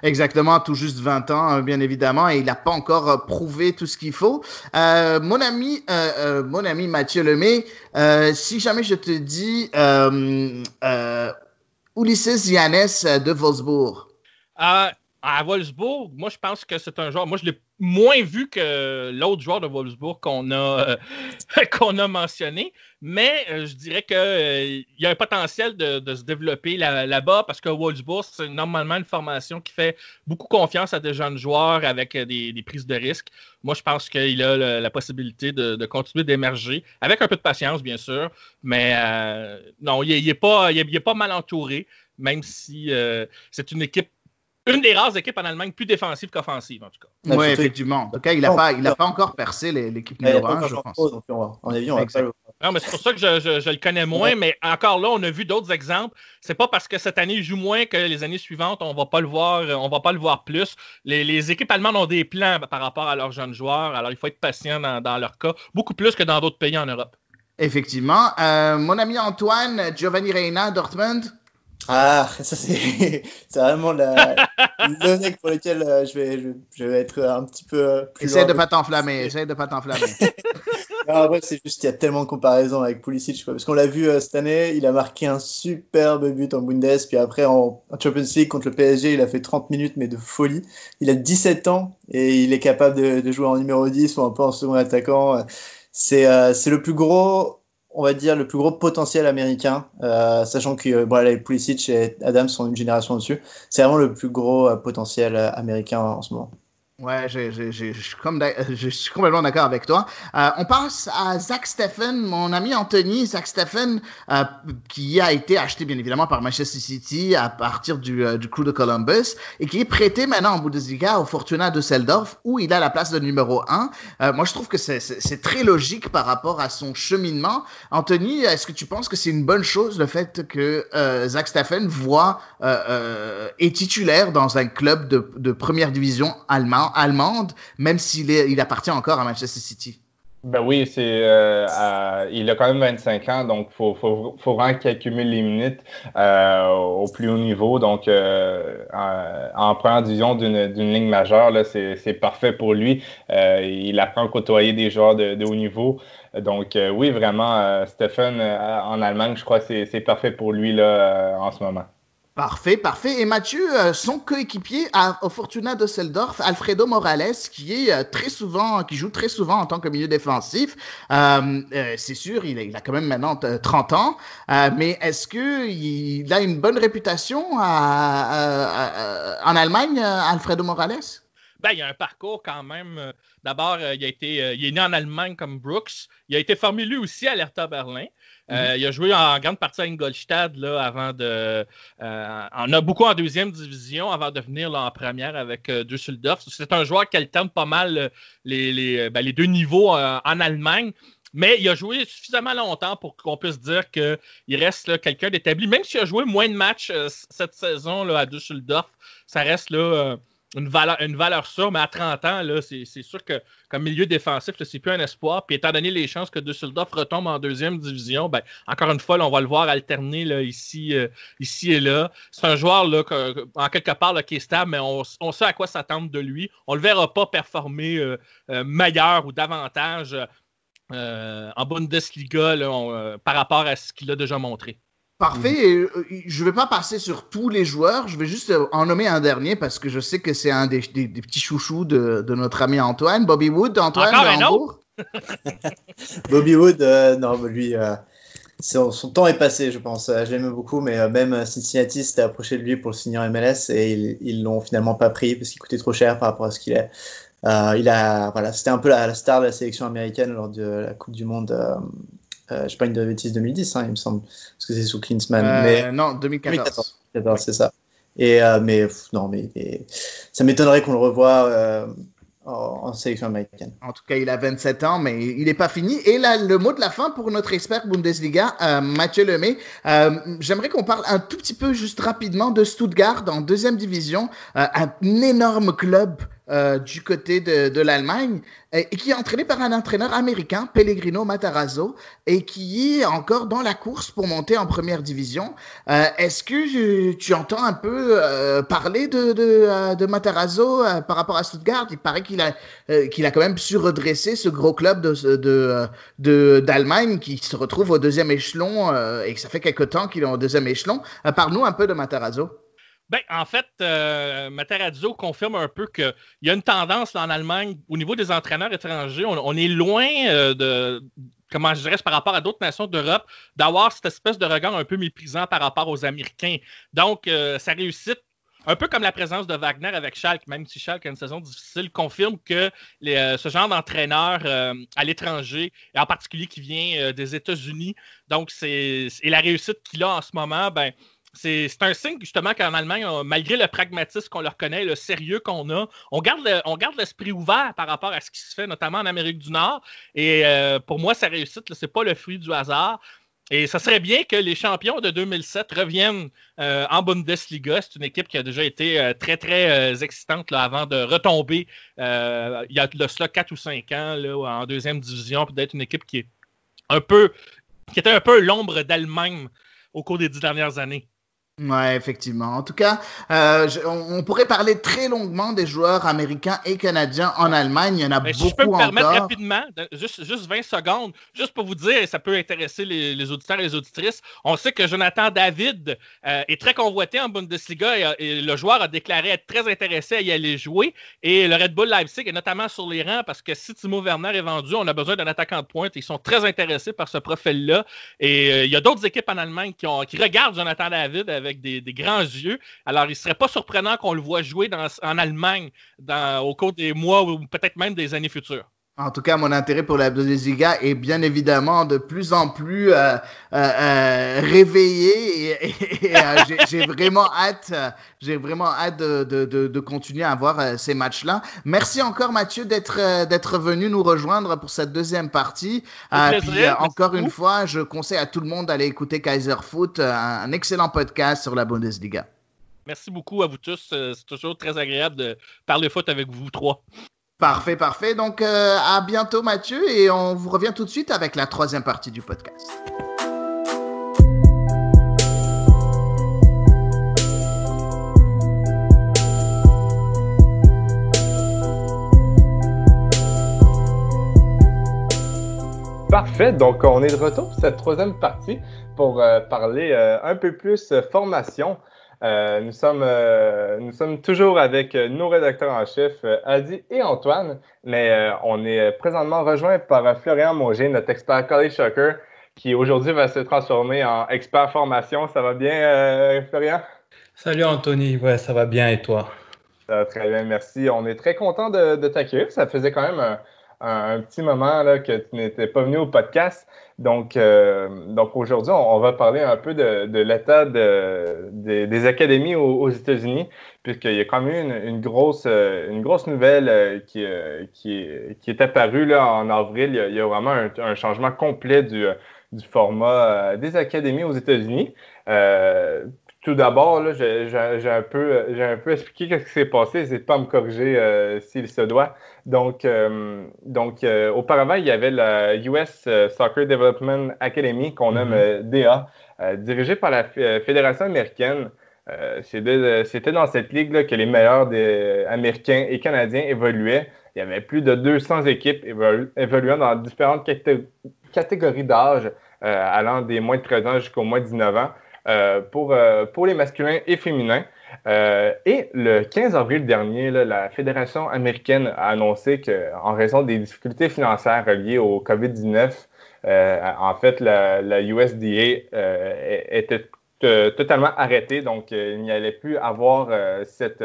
Exactement, tout juste 20 ans, bien évidemment, et il n'a pas encore prouvé tout ce qu'il faut. Mon ami Mathieu Lemay, si jamais je te dis Ulisses Llanes de Wolfsburg. À Wolfsburg, moi, je pense que c'est un joueur... Moi, je l'ai moins vu que l'autre joueur de Wolfsburg qu'on a mentionné, mais je dirais qu'il y a un potentiel de se développer là-bas parce que Wolfsburg, c'est normalement une formation qui fait beaucoup confiance à des jeunes joueurs avec des prises de risques. Moi, je pense qu'il a la possibilité de continuer d'émerger, avec un peu de patience, bien sûr, mais non, il n'est pas mal entouré, même si c'est une des rares équipes en Allemagne plus défensive qu'offensive, en tout cas. Oui, effectivement. En tout cas, il n'a pas encore percé l'équipe numéro 1, je pense. Donc, en avis, on va pas le... Non, mais c'est pour ça que je le connais moins, mais encore là, on a vu d'autres exemples. C'est pas parce que cette année, il joue moins que les années suivantes, on va pas le voir plus. Les équipes allemandes ont des plans par rapport à leurs jeunes joueurs, alors il faut être patient dans leur cas, beaucoup plus que dans d'autres pays en Europe. Effectivement. Mon ami Antoine, Giovanni Reina, Dortmund. Ah, ça c'est vraiment le mec pour lequel je vais être un petit peu plus Essaye loin. de pas t'enflammer. Non, après, c'est juste qu'il y a tellement de comparaisons avec Pulisic, quoi. Parce qu'on l'a vu cette année, il a marqué un superbe but en Bundes, puis après en Champions League contre le PSG, il a fait 30 minutes, mais de folie. Il a 17 ans et il est capable de jouer en numéro 10 ou un peu en second attaquant. C'est le plus gros, on va dire, le plus gros potentiel américain, sachant que les Pulisic et Adams sont une génération au-dessus. C'est vraiment le plus gros potentiel américain en ce moment. Ouais, je suis complètement d'accord avec toi. On passe à Zach Steffen, mon ami Anthony. Zach Steffen, qui a été acheté bien évidemment par Manchester City à partir du Crew de Columbus et qui est prêté maintenant en Bundesliga au Fortuna Düsseldorf où il a la place de numéro 1. Moi, je trouve que c'est très logique par rapport à son cheminement. Anthony, est-ce que tu penses que c'est une bonne chose le fait que Zach Steffen est titulaire dans un club de première division allemande, même il appartient encore à Manchester City? Ben oui, il a quand même 25 ans, donc faut vraiment qu'il accumule les minutes au plus haut niveau. Donc, en première division d'une ligue majeure, là, c'est parfait pour lui. Il apprend à côtoyer des joueurs de haut niveau. Donc, oui, vraiment, Stephen en Allemagne, je crois que c'est parfait pour lui là, en ce moment. Parfait. Et Mathieu, son coéquipier au Fortuna Düsseldorf, Alfredo Morales, qui joue très souvent en tant que milieu défensif. C'est sûr, il a quand même maintenant 30 ans, mais est-ce qu'il a une bonne réputation en Allemagne, Alfredo Morales? Ben, il y a un parcours quand même. D'abord, il est né en Allemagne comme Brooks. Il a été formé lui aussi à l'Hertha Berlin. Il a joué en grande partie à Ingolstadt là, avant on a beaucoup en deuxième division avant de venir là, en première avec Düsseldorf. C'est un joueur qui alterne pas mal les deux niveaux en Allemagne. Mais il a joué suffisamment longtemps pour qu'on puisse dire qu'il reste là, quelqu'un d'établi. Même s'il a joué moins de matchs cette saison là, à Düsseldorf, ça reste là, une valeur sûre. Mais à 30 ans, là, c'est sûr que comme milieu défensif, là, c'est plus un espoir. Puis étant donné les chances que Düsseldorf retombe en deuxième division, ben, encore une fois, là, on va le voir alterner là, ici et là. C'est un joueur là, en quelque part là, qui est stable, mais on sait à quoi s'attendre de lui. On le verra pas performer meilleur ou davantage en Bundesliga là, par rapport à ce qu'il a déjà montré. Parfait. Je ne vais pas passer sur tous les joueurs. Je vais juste en nommer un dernier parce que je sais que c'est un des petits chouchous de notre ami Antoine. Bobby Wood, Antoine de Hambourg. Bobby Wood, non, lui, son temps est passé, je pense. Je l'aime beaucoup, mais même Cincinnati s'était approché de lui pour le signer en MLS et ils l'ont finalement pas pris parce qu'il coûtait trop cher par rapport à ce qu'il est. C'était un peu la star de la sélection américaine lors de la Coupe du Monde. Je sais pas une bêtise, 2010, il me semble, parce que c'est sous Klinsmann. Non, 2014. 2014, c'est ça. Et ça m'étonnerait qu'on le revoie en sélection américaine. En tout cas, il a 27 ans, mais il n'est pas fini. Et là, le mot de la fin pour notre expert Bundesliga, Mathieu Lemay. J'aimerais qu'on parle un tout petit peu, juste rapidement, de Stuttgart en deuxième division, un énorme club du côté de l'Allemagne et qui est entraîné par un entraîneur américain, Pellegrino Matarazzo, et qui est encore dans la course pour monter en première division. Est-ce que tu entends un peu parler de Matarazzo par rapport à Stuttgart? Il paraît qu'il a quand même su redresser ce gros club d'Allemagne qui se retrouve au deuxième échelon et que ça fait quelque temps qu'il est au deuxième échelon. Parle-nous un peu de Matarazzo. Ben, en fait, Matarazzo confirme un peu qu'il y a une tendance là, en Allemagne, au niveau des entraîneurs étrangers, on est loin comment je dirais, par rapport à d'autres nations d'Europe, d'avoir cette espèce de regard un peu méprisant par rapport aux Américains. Donc, sa réussite, un peu comme la présence de Wagner avec Schalke, même si Schalke a une saison difficile, confirme que ce genre d'entraîneur à l'étranger, et en particulier qui vient des États-Unis, donc et la réussite qu'il a en ce moment, ben, c'est un signe justement qu'en Allemagne, malgré le pragmatisme qu'on leur connaît, le sérieux qu'on a, on garde l'esprit ouvert par rapport à ce qui se fait, notamment en Amérique du Nord. Et pour moi, sa réussite, c'est pas le fruit du hasard. Et ça serait bien que les champions de 2007 reviennent en Bundesliga. C'est une équipe qui a déjà été très, très excitante là, avant de retomber il y a de cela 4 ou 5 ans là, en deuxième division, puis d'être une équipe qui était un peu l'ombre d'elle-même au cours des 10 dernières années. Ouais, effectivement. En tout cas, on pourrait parler très longuement des joueurs américains et canadiens en Allemagne. Il y en a beaucoup Si je peux me permettre encore. rapidement, juste 20 secondes, juste pour vous dire, ça peut intéresser les auditeurs et les auditrices. On sait que Jonathan David est très convoité en Bundesliga et le joueur a déclaré être très intéressé à y aller jouer. Et le Red Bull Leipzig est notamment sur les rangs parce que si Timo Werner est vendu, on a besoin d'un attaquant de pointe. Ils sont très intéressés par ce profil-là. Et il y a d'autres équipes en Allemagne qui regardent Jonathan David avec des grands yeux. Alors, il ne serait pas surprenant qu'on le voit jouer en Allemagne au cours des mois ou peut-être même des années futures. En tout cas, mon intérêt pour la Bundesliga est bien évidemment de plus en plus réveillé et j'ai vraiment hâte de continuer à voir ces matchs-là. Merci encore Mathieu d'être venu nous rejoindre pour cette deuxième partie. Puis encore une fois, je conseille à tout le monde d'aller écouter Kaiser Foot, un excellent podcast sur la Bundesliga. Merci beaucoup à vous tous. C'est toujours très agréable de parler foot avec vous trois. Parfait. Donc, à bientôt, Mathieu, et on vous revient tout de suite avec la troisième partie du podcast. Parfait. Donc, on est de retour pour cette troisième partie pour parler un peu plus formation. Nous sommes toujours avec nos rédacteurs en chef, Adi et Antoine, mais on est présentement rejoint par Florian Mauger, notre expert college soccer, qui aujourd'hui va se transformer en expert formation. Ça va bien, Florian? Salut Anthony, ouais, ça va bien et toi? Ça va très bien, merci. On est très content de t'accueillir. Ça faisait quand même un petit moment là, que tu n'étais pas venu au podcast. Donc aujourd'hui, on va parler un peu de l'état des académies aux États-Unis, puisqu'il y a quand même une grosse nouvelle qui est apparue là, en avril. Il y a vraiment un changement complet du format des académies aux États-Unis. Tout d'abord, là, j'ai un peu expliqué ce qui s'est passé. N'hésitez pas à me corriger s'il se doit. Donc, auparavant, il y avait la US Soccer Development Academy, qu'on nomme DA, dirigée par la Fédération américaine. C'était dans cette ligue-là que les meilleurs des Américains et Canadiens évoluaient. Il y avait plus de 200 équipes évoluant dans différentes catégories d'âge, allant des moins de 13 ans jusqu'aux moins de 19 ans. Pour les masculins et féminins. Et le 15 avril dernier, là, la Fédération américaine a annoncé qu'en raison des difficultés financières liées au COVID-19, en fait, la USDA était totalement arrêtée. Donc, il n'y allait plus avoir cette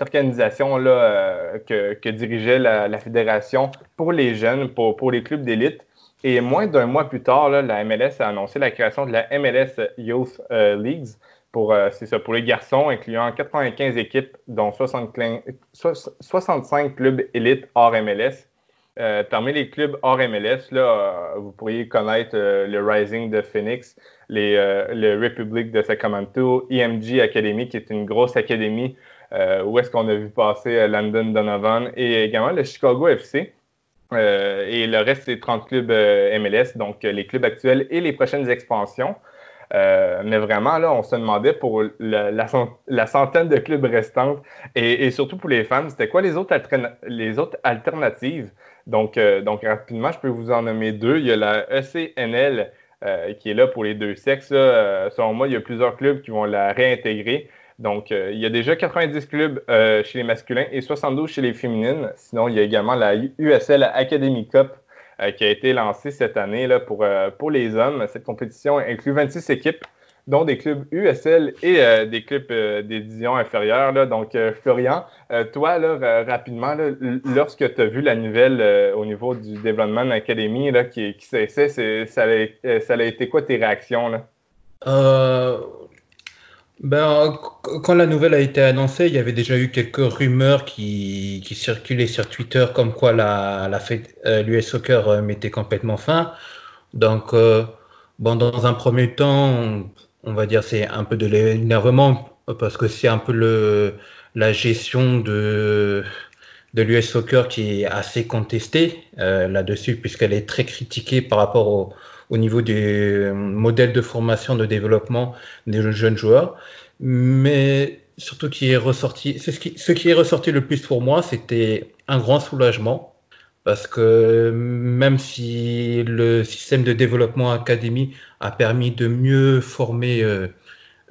organisation-là que dirigeait la Fédération pour les jeunes, pour les clubs d'élite. Et moins d'un mois plus tard, là, la MLS a annoncé la création de la MLS Youth Leagues pour les garçons, incluant 95 équipes, dont 65 clubs élites hors MLS. Parmi les clubs hors MLS, là, vous pourriez connaître le Rising de Phoenix, le Republic de Sacramento, EMG Academy, qui est une grosse académie où est-ce qu'on a vu passer Landon Donovan, et également le Chicago FC. Et le reste, c'est 30 clubs MLS, donc les clubs actuels et les prochaines expansions. Mais vraiment, là, on se demandait pour la centaine de clubs restantes et surtout pour les fans, c'était quoi les autres alternatives? Donc, rapidement, je peux vous en nommer deux. Il y a la ECNL qui est là pour les deux sexes. Là. Selon moi, il y a plusieurs clubs qui vont la réintégrer. Donc, il y a déjà 90 clubs chez les masculins et 72 chez les féminines. Sinon, il y a également la USL Academy Cup qui a été lancée cette année là, pour les hommes. Cette compétition inclut 26 équipes, dont des clubs USL et des clubs des divisions inférieures. Là. Donc, Florian, toi, là, rapidement, là, lorsque tu as vu la nouvelle au niveau du Development Academy là, qui cessait, ça a été quoi tes réactions? Là? Quand la nouvelle a été annoncée, il y avait déjà eu quelques rumeurs qui circulaient sur Twitter comme quoi l'US Soccer mettait complètement fin. Donc, dans un premier temps, on va dire c'est un peu de l'énervement parce que c'est un peu la gestion de l'US Soccer qui est assez contestée là-dessus puisqu'elle est très critiquée par rapport au niveau des modèles de formation, de développement des jeunes joueurs. Mais surtout, ce qui est ressorti le plus pour moi, c'était un grand soulagement. Parce que même si le système de développement académie a permis de mieux former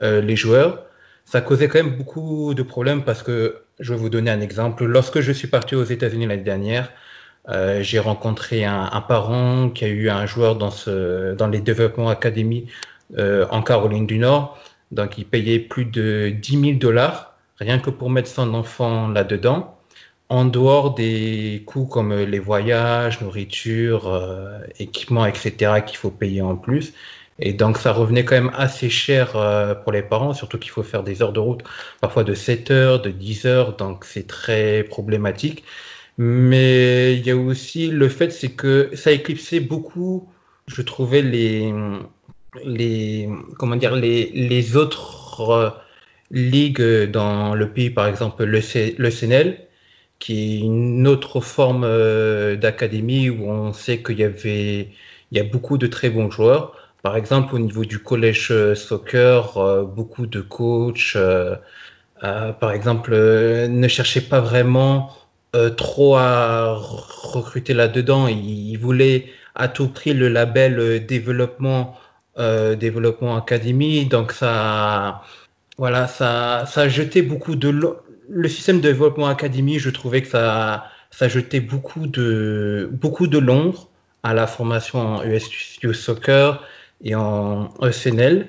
les joueurs, ça causait quand même beaucoup de problèmes parce que, je vais vous donner un exemple. Lorsque je suis parti aux États-Unis l'année dernière, j'ai rencontré un parent qui a eu un joueur dans les développements académie en Caroline du Nord. Donc, il payait plus de $10,000 rien que pour mettre son enfant là-dedans, en dehors des coûts comme les voyages, nourriture, équipements, etc. qu'il faut payer en plus. Et donc, ça revenait quand même assez cher pour les parents, surtout qu'il faut faire des heures de route, parfois de 7 heures, de 10 heures, donc c'est très problématique. Mais il y a aussi le fait, c'est que ça éclipsait beaucoup, je trouvais, les autres ligues dans le pays, par exemple le CNL, qui est une autre forme d'académie où on sait qu'il y a beaucoup de très bons joueurs. Par exemple, au niveau du collège soccer, beaucoup de coachs, par exemple, ne cherchaient pas vraiment trop à recruter là-dedans. Ils voulaient à tout prix le label développement académie. Donc ça a jeté beaucoup le système de développement académie. Je trouvais que ça jetait beaucoup de l'ombre à la formation en US Soccer et en ECNL.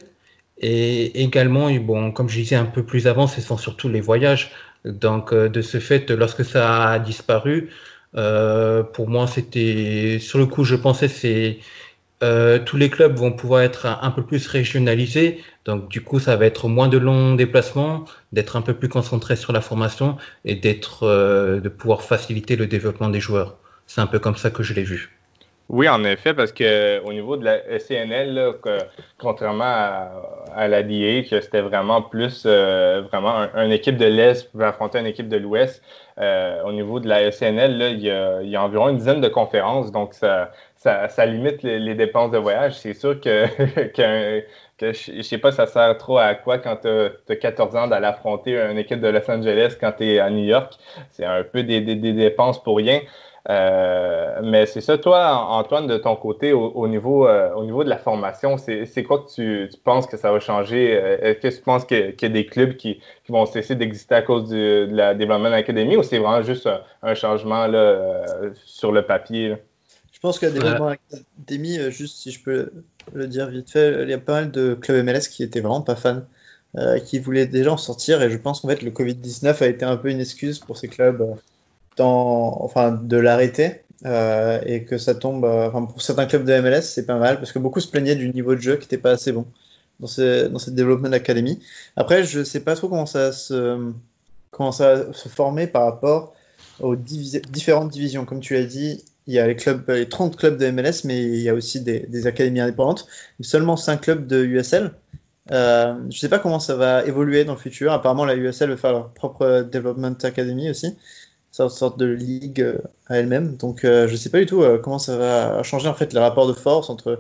Et également, bon, comme je disais un peu plus avant, ce sont surtout les voyages. Donc, de ce fait, lorsque ça a disparu, pour moi, c'était sur le coup, je pensais tous les clubs vont pouvoir être un peu plus régionalisés. Donc, du coup, ça va être moins de longs déplacements, d'être un peu plus concentré sur la formation et de pouvoir faciliter le développement des joueurs. C'est un peu comme ça que je l'ai vu. Oui, en effet, parce que au niveau de la ECNL, là, contrairement à la DH, c'était vraiment plus vraiment une équipe de l'Est pouvait affronter une équipe de l'Ouest. Au niveau de la ECNL, là, il y a environ une dizaine de conférences, donc ça limite les dépenses de voyage. C'est sûr que je sais pas, ça sert trop à quoi quand tu as 14 ans d'aller affronter une équipe de Los Angeles quand tu es à New York. C'est un peu des dépenses pour rien. Mais c'est ça, toi, Antoine, de ton côté, au niveau de la formation, c'est quoi que tu penses que ça va changer? Est-ce que tu penses qu'il y a des clubs qui vont cesser d'exister à cause de la développement de l'académie ou c'est vraiment juste un changement là, sur le papier, là? Je pense que la développement académie, juste si je peux le dire vite fait, il y a pas mal de clubs MLS qui étaient vraiment pas fans, qui voulaient déjà en sortir, et je pense qu'en fait le Covid-19 a été un peu une excuse pour ces clubs de l'arrêter, et que ça tombe, pour certains clubs de MLS c'est pas mal parce que beaucoup se plaignaient du niveau de jeu qui n'était pas assez bon dans cette développement d'académie. Après, je sais pas trop comment ça va se former par rapport aux différentes divisions. Comme tu l'as dit, il y a les 30 clubs de MLS, mais il y a aussi des académies indépendantes. Seulement 5 clubs de USL. Je sais pas comment ça va évoluer dans le futur. Apparemment, la USL va faire leur propre Development Academy aussi. C'est une sorte de ligue à elle-même. Donc, je sais pas du tout comment ça va changer en fait les rapports de force entre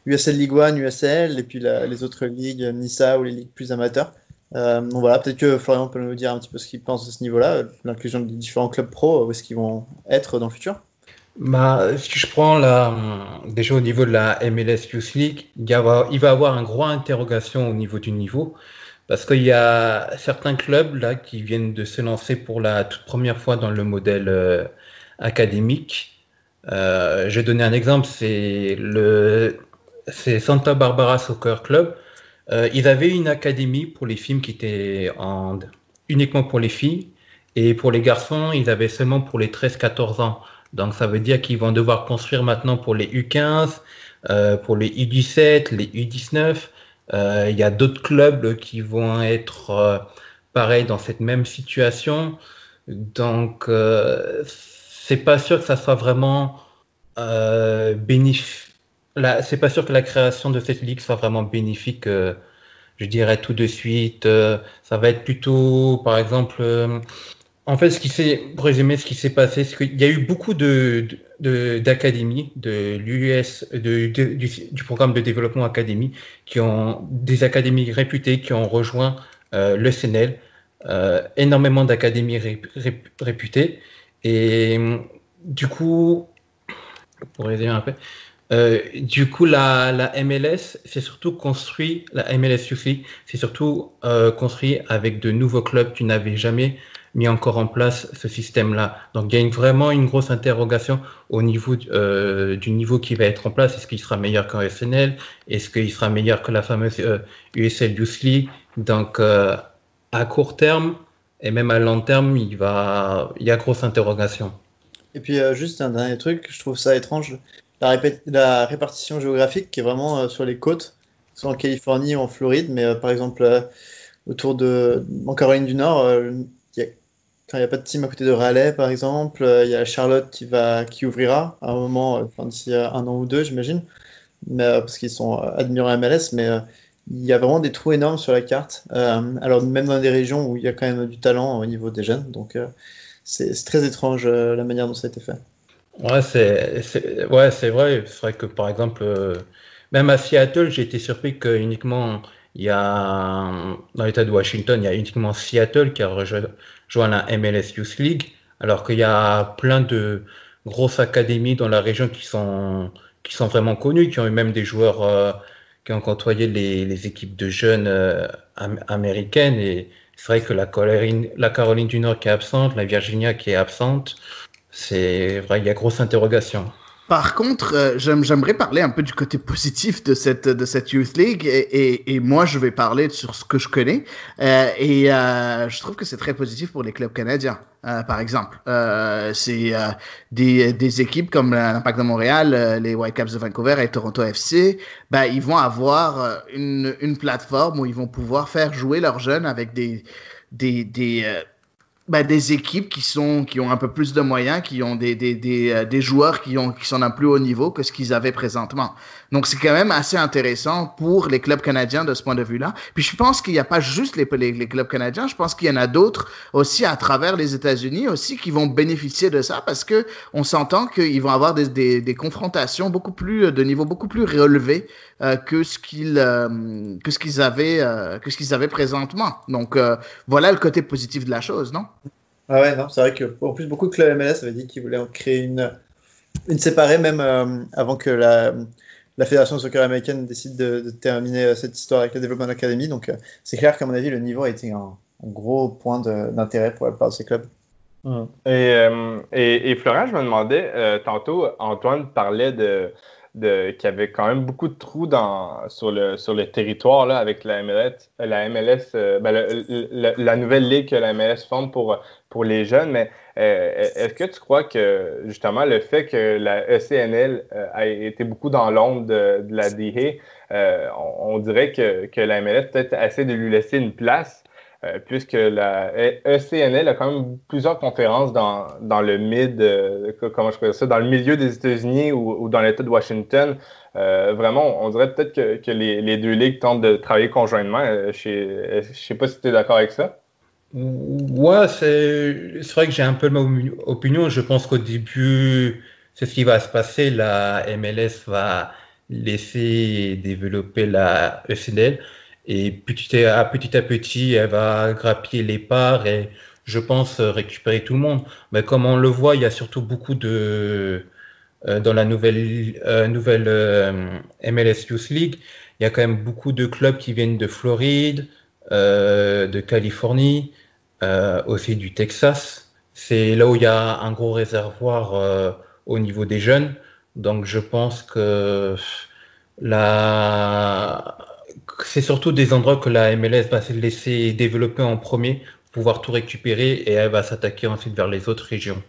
USL League One, USL, et puis les autres ligues, NISA ou les ligues plus amateurs. Donc voilà, peut-être que Florian peut nous dire un petit peu ce qu'il pense de ce niveau-là, l'inclusion des différents clubs pro, où est-ce qu'ils vont être dans le futur. Si je prends déjà au niveau de la MLS Youth League, il va y avoir un gros interrogation au niveau du niveau, parce qu'il y a certains clubs là qui viennent de se lancer pour la toute première fois dans le modèle académique. Je vais donner un exemple, c'est Santa Barbara Soccer Club. Ils avaient une académie pour les filles qui était uniquement pour les filles, et pour les garçons, ils avaient seulement pour les 13-14 ans. Donc ça veut dire qu'ils vont devoir construire maintenant pour les U15, pour les U17, les U19. Il y a d'autres clubs qui vont être pareil dans cette même situation. Donc c'est pas sûr que ça soit vraiment bénéfique. C'est pas sûr que la création de cette ligue soit vraiment bénéfique. Je dirais tout de suite. Ça va être plutôt, par exemple, En fait, pour résumer, ce qui s'est passé, c'est qu'il y a eu beaucoup d'académies de l'US, du programme de développement académie, des académies réputées qui ont rejoint le CNL, énormément d'académies réputées. Et du coup, pour résumer un peu, la MLS, c'est surtout construit, la MLS Youth League, c'est surtout construit avec de nouveaux clubs qui n'avaient jamais mis encore en place ce système-là. Donc, il y a vraiment une grosse interrogation au niveau du niveau qui va être en place. Est-ce qu'il sera meilleur qu'un SNL? Est-ce qu'il sera meilleur que la fameuse USL Youth League? Donc, à court terme et même à long terme, il y a grosse interrogation. Et puis, juste un dernier truc, je trouve ça étrange, la répartition géographique qui est vraiment sur les côtes, soit en Californie ou en Floride, mais par exemple, en Caroline du Nord, il n'y a pas de team à côté de Raleigh, par exemple. Il y a Charlotte qui ouvrira à un moment, d'ici 1 an ou 2, j'imagine, parce qu'ils sont admis en MLS, mais il y a vraiment des trous énormes sur la carte. Alors, même dans des régions où il y a quand même du talent au niveau des jeunes. Donc, c'est très étrange la manière dont ça a été fait. Ouais, c'est vrai. C'est vrai que, par exemple, même à Seattle, j'ai été surpris que uniquement, dans l'État de Washington, il y a uniquement Seattle qui a rejoint la MLS Youth League, alors qu'il y a plein de grosses académies dans la région qui sont vraiment connues, qui ont eu même des joueurs qui ont côtoyé les équipes de jeunes américaines. Et c'est vrai que la Caroline du Nord qui est absente, la Virginia qui est absente, c'est vrai, il y a grosse interrogation. Par contre, j'aimerais parler un peu du côté positif de cette Youth League et moi je vais parler sur ce que je connais je trouve que c'est très positif pour les clubs canadiens. Par exemple, c'est des équipes comme l'Impact de Montréal, les Whitecaps de Vancouver et Toronto FC, ils vont avoir une plateforme où ils vont pouvoir faire jouer leurs jeunes avec des équipes qui ont un peu plus de moyens, qui ont des joueurs qui sont d'un plus haut niveau que ce qu'ils avaient présentement. Donc, c'est quand même assez intéressant pour les clubs canadiens de ce point de vue-là. Puis, je pense qu'il n'y a pas juste les clubs canadiens. Je pense qu'il y en a d'autres aussi à travers les États-Unis aussi qui vont bénéficier de ça parce que on s'entend qu'ils vont avoir des confrontations de niveau beaucoup plus relevé que ce qu'ils avaient présentement. Donc, voilà le côté positif de la chose, non? Ah ouais, non, c'est vrai qu'en plus, beaucoup de clubs MLS avaient dit qu'ils voulaient en créer une séparée, même avant que la Fédération de soccer américaine décide de terminer cette histoire avec le Development Academy. Donc, c'est clair qu'à mon avis, le niveau a été un gros point d'intérêt pour la plupart de ces clubs. Et Florent, je me demandais, tantôt, Antoine parlait qu'il y avait quand même beaucoup de trous sur le territoire là, avec la MLS, la nouvelle ligue que la MLS forme pour les jeunes. Mais est-ce que tu crois que justement le fait que la ECNL a été beaucoup dans l'ombre de la DA, on dirait que la MLS peut-être essaie de lui laisser une place? Puisque la ECNL a quand même plusieurs conférences dans le comment je pourrais dire ça, dans le milieu des États-Unis ou dans l'État de Washington. Vraiment, on dirait peut-être que les deux ligues tentent de travailler conjointement. Je sais pas si tu es d'accord avec ça. Ouais, c'est vrai que j'ai un peu la même opinion. Je pense qu'au début, c'est ce qui va se passer. La MLS va laisser développer la ECNL. Et petit à petit, elle va grappiller les parts et je pense récupérer tout le monde. Mais comme on le voit, il y a surtout beaucoup dans la nouvelle MLS Youth League, il y a quand même beaucoup de clubs qui viennent de Floride, de Californie, aussi du Texas. C'est là où il y a un gros réservoir au niveau des jeunes. Donc je pense que c'est surtout des endroits que la MLS va se laisser développer en premier pour pouvoir tout récupérer et elle va s'attaquer ensuite vers les autres régions.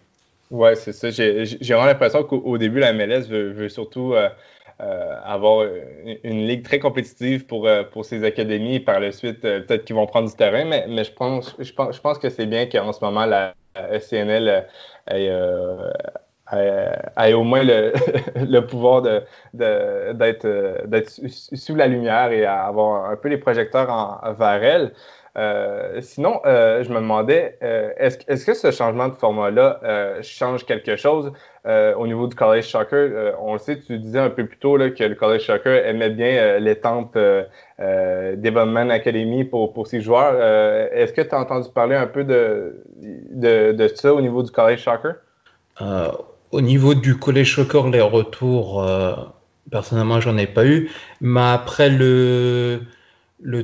Ouais, c'est ça. J'ai vraiment l'impression qu'au début, la MLS veut surtout avoir une ligue très compétitive pour ses académies. Par la suite, peut-être qu'ils vont prendre du terrain, mais je pense que c'est bien qu'en ce moment, la SCNL ait au moins le pouvoir d'être sous la lumière et avoir un peu les projecteurs vers elle. Sinon, je me demandais, est-ce que ce changement de format-là change quelque chose au niveau du college soccer? On le sait, tu disais un peu plus tôt là, que le college soccer aimait bien l'étampe Development Academy pour ses joueurs. Est-ce que tu as entendu parler un peu de ça au niveau du college soccer? Au niveau du college soccer, les retours, personnellement, j'en ai pas eu. Mais après, le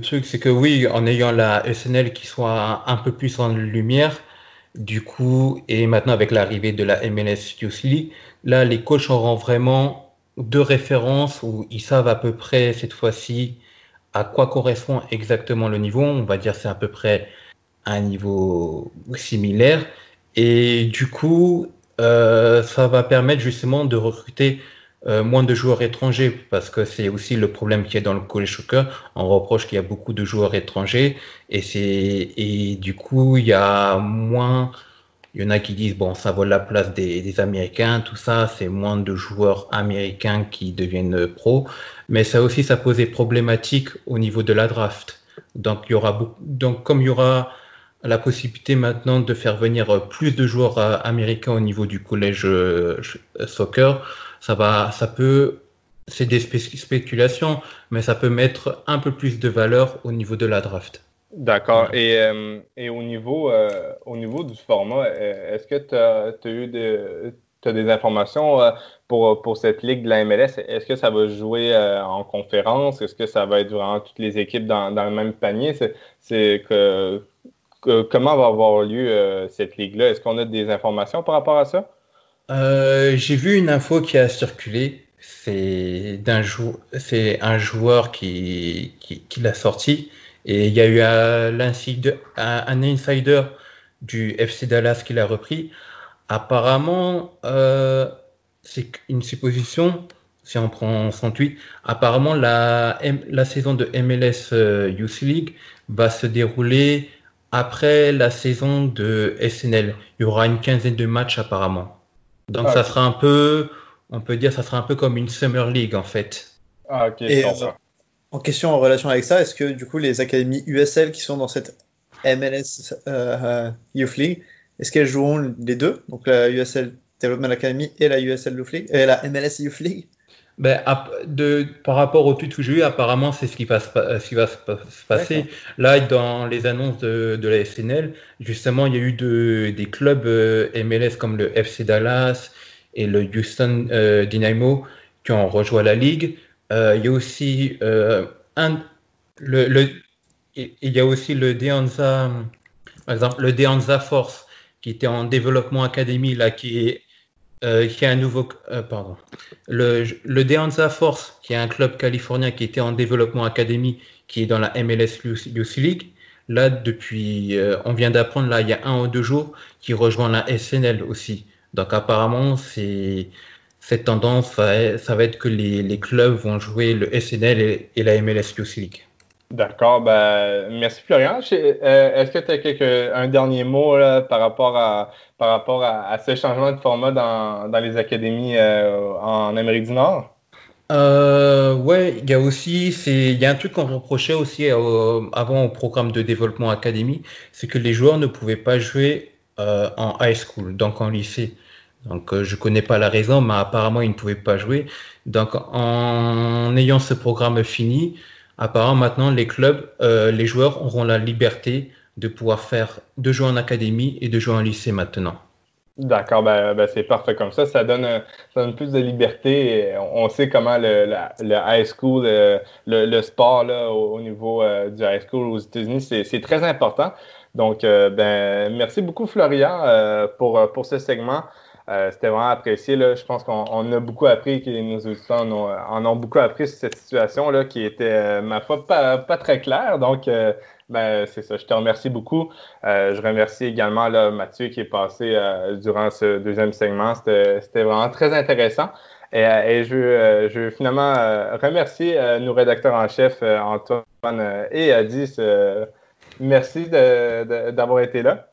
truc, c'est que oui, en ayant la SNL qui soit un peu plus en lumière, du coup, et maintenant avec l'arrivée de la MLS Youth League, là, les coachs auront vraiment deux références où ils savent à peu près cette fois-ci à quoi correspond exactement le niveau. On va dire c'est à peu près un niveau similaire. Et du coup, ça va permettre justement de recruter moins de joueurs étrangers, parce que c'est aussi le problème qu'il y a dans le college soccer. On reproche qu'il y a beaucoup de joueurs étrangers, et du coup, il y en a qui disent, bon, ça vole la place des Américains, tout ça, c'est moins de joueurs américains qui deviennent pros, mais ça aussi, ça pose des problématiques au niveau de la draft. Donc, comme il y aura la possibilité maintenant de faire venir plus de joueurs américains au niveau du collège soccer, c'est des spéculations, mais ça peut mettre un peu plus de valeur au niveau de la draft. D'accord. Et au niveau du format, est-ce que tu as des informations pour cette ligue de la MLS? Est-ce que ça va jouer en conférence? Est-ce que ça va être vraiment toutes les équipes dans le même panier? Comment va avoir lieu cette ligue-là? Est-ce qu'on a des informations par rapport à ça? J'ai vu une info qui a circulé. C'est un joueur qui l'a sorti. Et il y a eu un insider du FC Dallas qui l'a repris. Apparemment, c'est une supposition, si on prend son tweet. Apparemment, la saison de MLS Youth League va se dérouler après la saison de SNL. Il y aura une quinzaine de matchs apparemment. Donc ça sera on peut dire, ça sera un peu comme une Summer League en fait. Ah ok, et en question, en relation avec ça, est-ce que du coup les académies USL qui sont dans cette MLS Youth League, est-ce qu'elles joueront les deux, donc la USL Development Academy et la USL Youth League, et la MLS Youth League? Par rapport au tweet que j'ai eu, apparemment, c'est ce qui va se passer. D'accord. Là, dans les annonces de la SNL, justement, il y a eu des clubs MLS comme le FC Dallas et le Houston Dynamo qui ont rejoint la ligue. Il y a aussi il y a aussi le De Anza, par exemple, le De Anza Force qui était en développement académie là, qui est un nouveau, pardon, le De Anza Force, qui est un club californien qui était en développement académie, qui est dans la MLS Youth League. Là, depuis, on vient d'apprendre là, il y a 1 ou 2 jours, qui rejoint la SNL aussi. Donc apparemment, cette tendance, ça va être que les clubs vont jouer le SNL et la MLS Youth League. D'accord, merci Florian. Est-ce que tu as un dernier mot là, par rapport à ce changement de format dans les académies en Amérique du Nord? Ouais, il y a un truc qu'on reprochait aussi avant au programme de développement académie, c'est que les joueurs ne pouvaient pas jouer en high school, donc en lycée. Donc je connais pas la raison, mais apparemment ils ne pouvaient pas jouer. Donc en ayant ce programme fini, apparemment maintenant les clubs, les joueurs auront la liberté de pouvoir de jouer en académie et de jouer en lycée maintenant. D'accord, c'est parfait comme ça. Ça donne plus de liberté. On sait comment le high school, le sport là, au niveau du high school aux États-Unis, c'est très important. Donc, merci beaucoup Florian pour ce segment. C'était vraiment apprécié. Là. Je pense qu'on a beaucoup appris, que nos auditeurs en ont beaucoup appris sur cette situation là, qui était, ma foi, pas très claire. Donc, c'est ça. Je te remercie beaucoup. Je remercie également là, Mathieu qui est passé durant ce deuxième segment. C'était vraiment très intéressant. Et je veux finalement remercier nos rédacteurs en chef, Antoine et Adis. Merci d'avoir été là.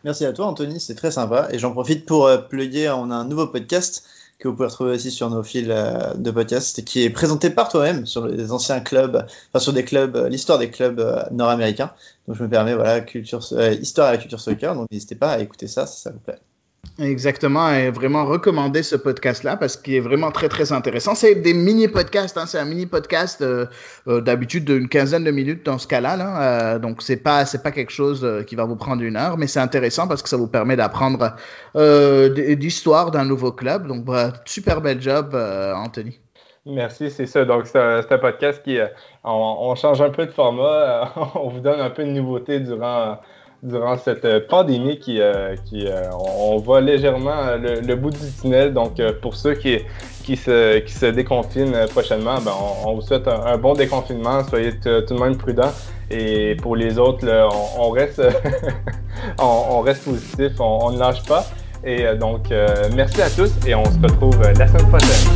Merci à toi, Anthony, c'est très sympa. Et j'en profite pour plugger, on a un nouveau podcast que vous pouvez retrouver aussi sur nos fils de podcast, et qui est présenté par toi-même sur les anciens clubs, enfin sur des clubs, l'histoire des clubs nord-américains. Donc je me permets, voilà, histoire à la culture soccer, donc n'hésitez pas à écouter ça si ça vous plaît. Exactement, et vraiment recommander ce podcast-là parce qu'il est vraiment très très intéressant. C'est des mini-podcasts, hein, c'est un mini-podcast d'habitude d'une quinzaine de minutes dans ce cas-là, là. Donc c'est pas quelque chose qui va vous prendre 1 heure, mais c'est intéressant parce que ça vous permet d'apprendre d'histoire d'un nouveau club. Donc super bel job, Anthony. Merci, c'est ça. Donc c'est un podcast qui on change un peu de format, on vous donne un peu de nouveauté durant cette pandémie on voit légèrement le bout du tunnel. Donc, pour ceux qui se déconfinent prochainement, on vous souhaite un bon déconfinement. Soyez tout de même prudents. Et pour les autres, là, on reste, on reste positif, on ne lâche pas. Et donc, merci à tous et on se retrouve la semaine prochaine.